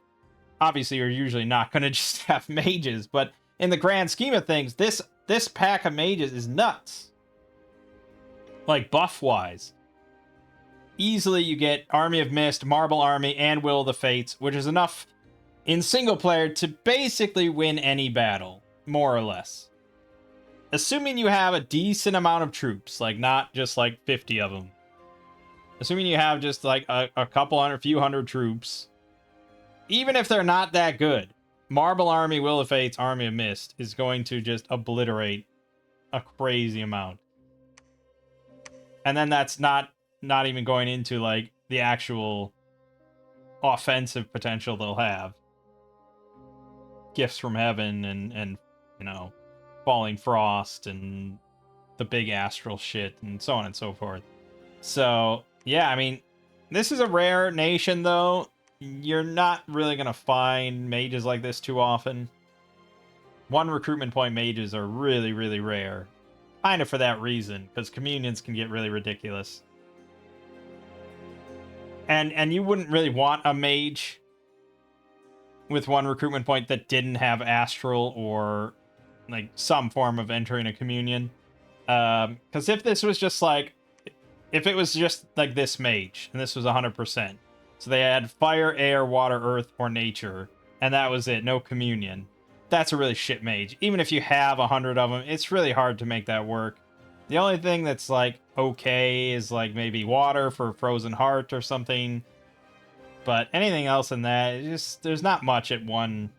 [SPEAKER 1] obviously you're usually not going to just have mages, but in the grand scheme of things, this pack of mages is nuts. Like, buff-wise. Easily you get Army of Mist, Marble Army, and Will of the Fates, which is enough in single player to basically win any battle, more or less. Assuming you have a decent amount of troops, like not just like 50 of them. Assuming you have just like a couple hundred, few hundred troops. Even if they're not that good, Marble Army, Will of Fates, Army of Mist is going to just obliterate a crazy amount. And then that's not even going into like the actual offensive potential they'll have. Gifts from Heaven and you know, Falling Frost and the big astral shit and so on and so forth. So, yeah, I mean, this is a rare nation, though. You're not really going to find mages like this too often. 1 recruitment point mages are really, really rare. Kind of for that reason, because communions can get really ridiculous. And you wouldn't really want a mage with 1 recruitment point that didn't have astral or like some form of entering a communion. Because if this was just like, if it was just like this mage, and this was 100%, so they had fire, air, water, earth, or nature, and that was it, no communion, that's a really shit mage. Even if you have 100 of them, it's really hard to make that work. The only thing that's like okay is like maybe water for Frozen Heart or something. But anything else in that, just there's not much at 1.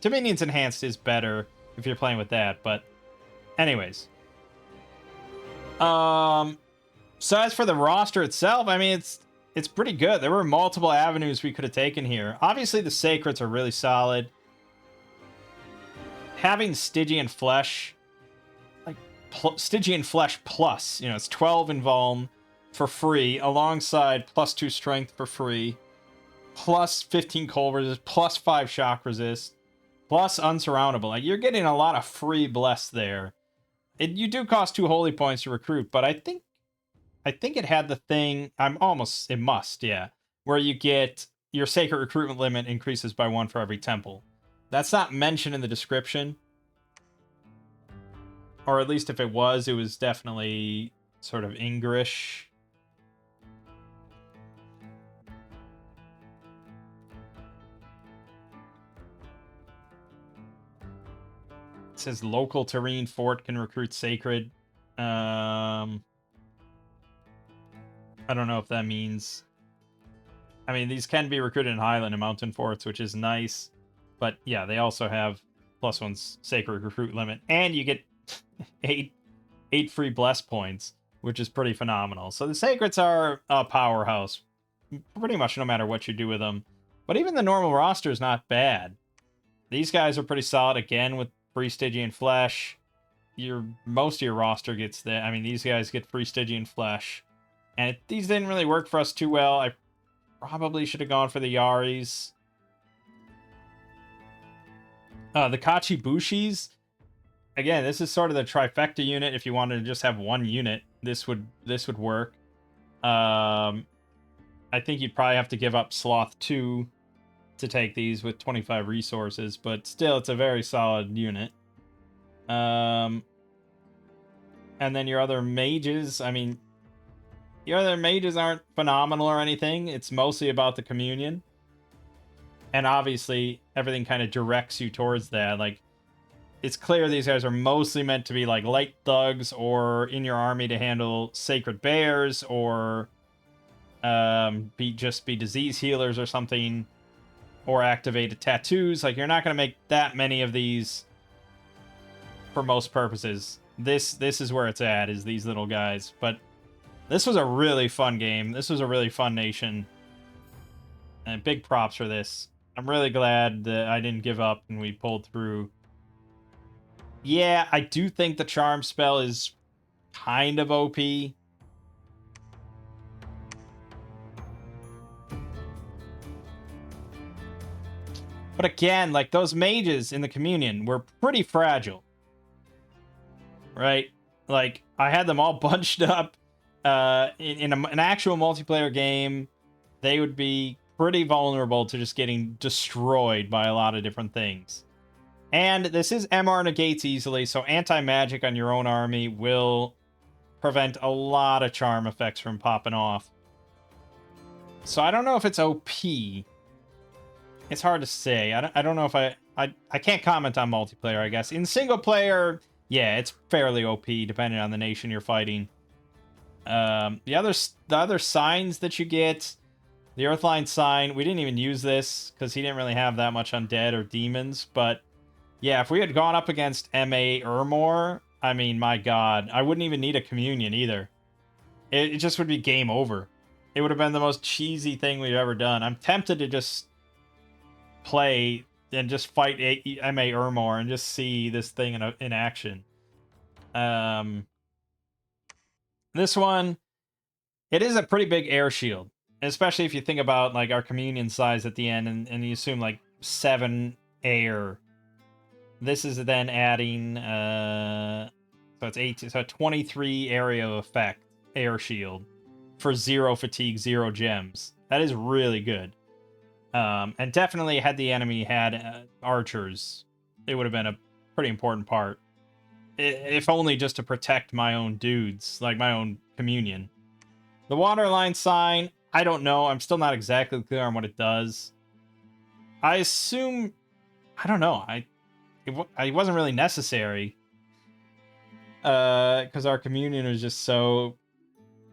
[SPEAKER 1] Dominion's Enhanced is better if you're playing with that, but anyways. So as for the roster itself, I mean, it's pretty good. There were multiple avenues we could have taken here. Obviously, the Sacreds are really solid. Having Stygian Flesh, like, Stygian Flesh plus. You know, it's 12 in Vuln for free, alongside +2 Strength for free, plus 15 cold resist, plus 5 shock resist, plus Unsurroundable. Like, you're getting a lot of free bless there. You do cost 2 holy points to recruit, but I think it had the thing. It must, yeah, where you get your sacred recruitment limit increases by 1 for every temple. That's not mentioned in the description, or at least if it was definitely sort of English. It says local terrain fort can recruit sacred. I don't know if that means. I mean, these can be recruited in Highland and Mountain forts, which is nice. But yeah, they also have +1 sacred recruit limit, and you get eight free bless points, which is pretty phenomenal. So the sacreds are a powerhouse, pretty much no matter what you do with them. But even the normal roster is not bad. These guys are pretty solid again with free Stygian Flesh. Most of your roster gets that. I mean, these guys get free Stygian Flesh, and these didn't really work for us too well. I probably should have gone for the Yaris. The Kachibushis. Again, this is sort of the trifecta unit. If you wanted to just have one unit, this would work. I think you'd probably have to give up Sloth 2 to take these with 25 resources, but still, it's a very solid unit. And then your other mages, I mean, your other mages aren't phenomenal or anything. It's mostly about the communion. And obviously, everything kind of directs you towards that. Like, it's clear these guys are mostly meant to be like light thugs or in your army to handle sacred bears or be disease healers or something, or activated tattoos. Like, you're not going to make that many of these for most purposes. This is where it's at, is these little guys. But this was a really fun game. This was a really fun nation. And big props for this. I'm really glad that I didn't give up and we pulled through. Yeah, I do think the charm spell is kind of OP. But again, like, those mages in the communion were pretty fragile. Right? Like, I had them all bunched up. In an actual multiplayer game, they would be pretty vulnerable to just getting destroyed by a lot of different things. And this is MR negates easily, so anti-magic on your own army will prevent a lot of charm effects from popping off. So I don't know if it's OP. It's hard to say. I don't know if I can't comment on multiplayer, I guess. In single player, yeah, it's fairly OP depending on the nation you're fighting. The other signs that you get, the Earthline sign, we didn't even use this because he didn't really have that much undead or demons, but yeah, if we had gone up against M.A. Ermor, I mean, my god, I wouldn't even need a communion either. It just would be game over. It would have been the most cheesy thing we've ever done. I'm tempted to just play and just fight M.A. Ermor and just see this thing in action. This one, it is a pretty big air shield, especially if you think about like our communion size at the end, and you assume like 7 air. This is then adding so it's 18, so 23 area of effect air shield for 0 fatigue, 0 gems. That is really good. And definitely had the enemy had archers, it would have been a pretty important part. If only just to protect my own dudes, like my own communion. The waterline sign, I don't know. I'm still not exactly clear on what it does. I assume, I don't know. It wasn't really necessary. Because our communion was just so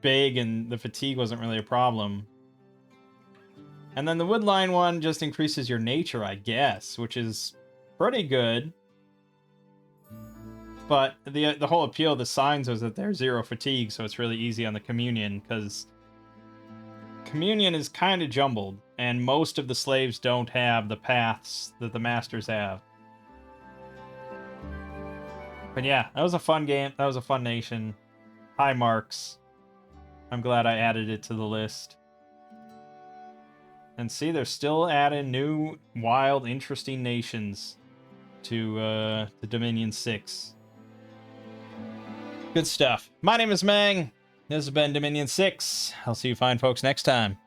[SPEAKER 1] big and the fatigue wasn't really a problem. And then the woodline one just increases your nature, I guess, which is pretty good. But the whole appeal of the signs was that they're 0 fatigue, so it's really easy on the communion, because communion is kind of jumbled, and most of the slaves don't have the paths that the masters have. But yeah, that was a fun game. That was a fun nation. High marks. I'm glad I added it to the list. And see, they're still adding new, wild, interesting nations to Dominion 6. Good stuff. My name is Mangg. This has been Dominion 6. I'll see you fine folks next time.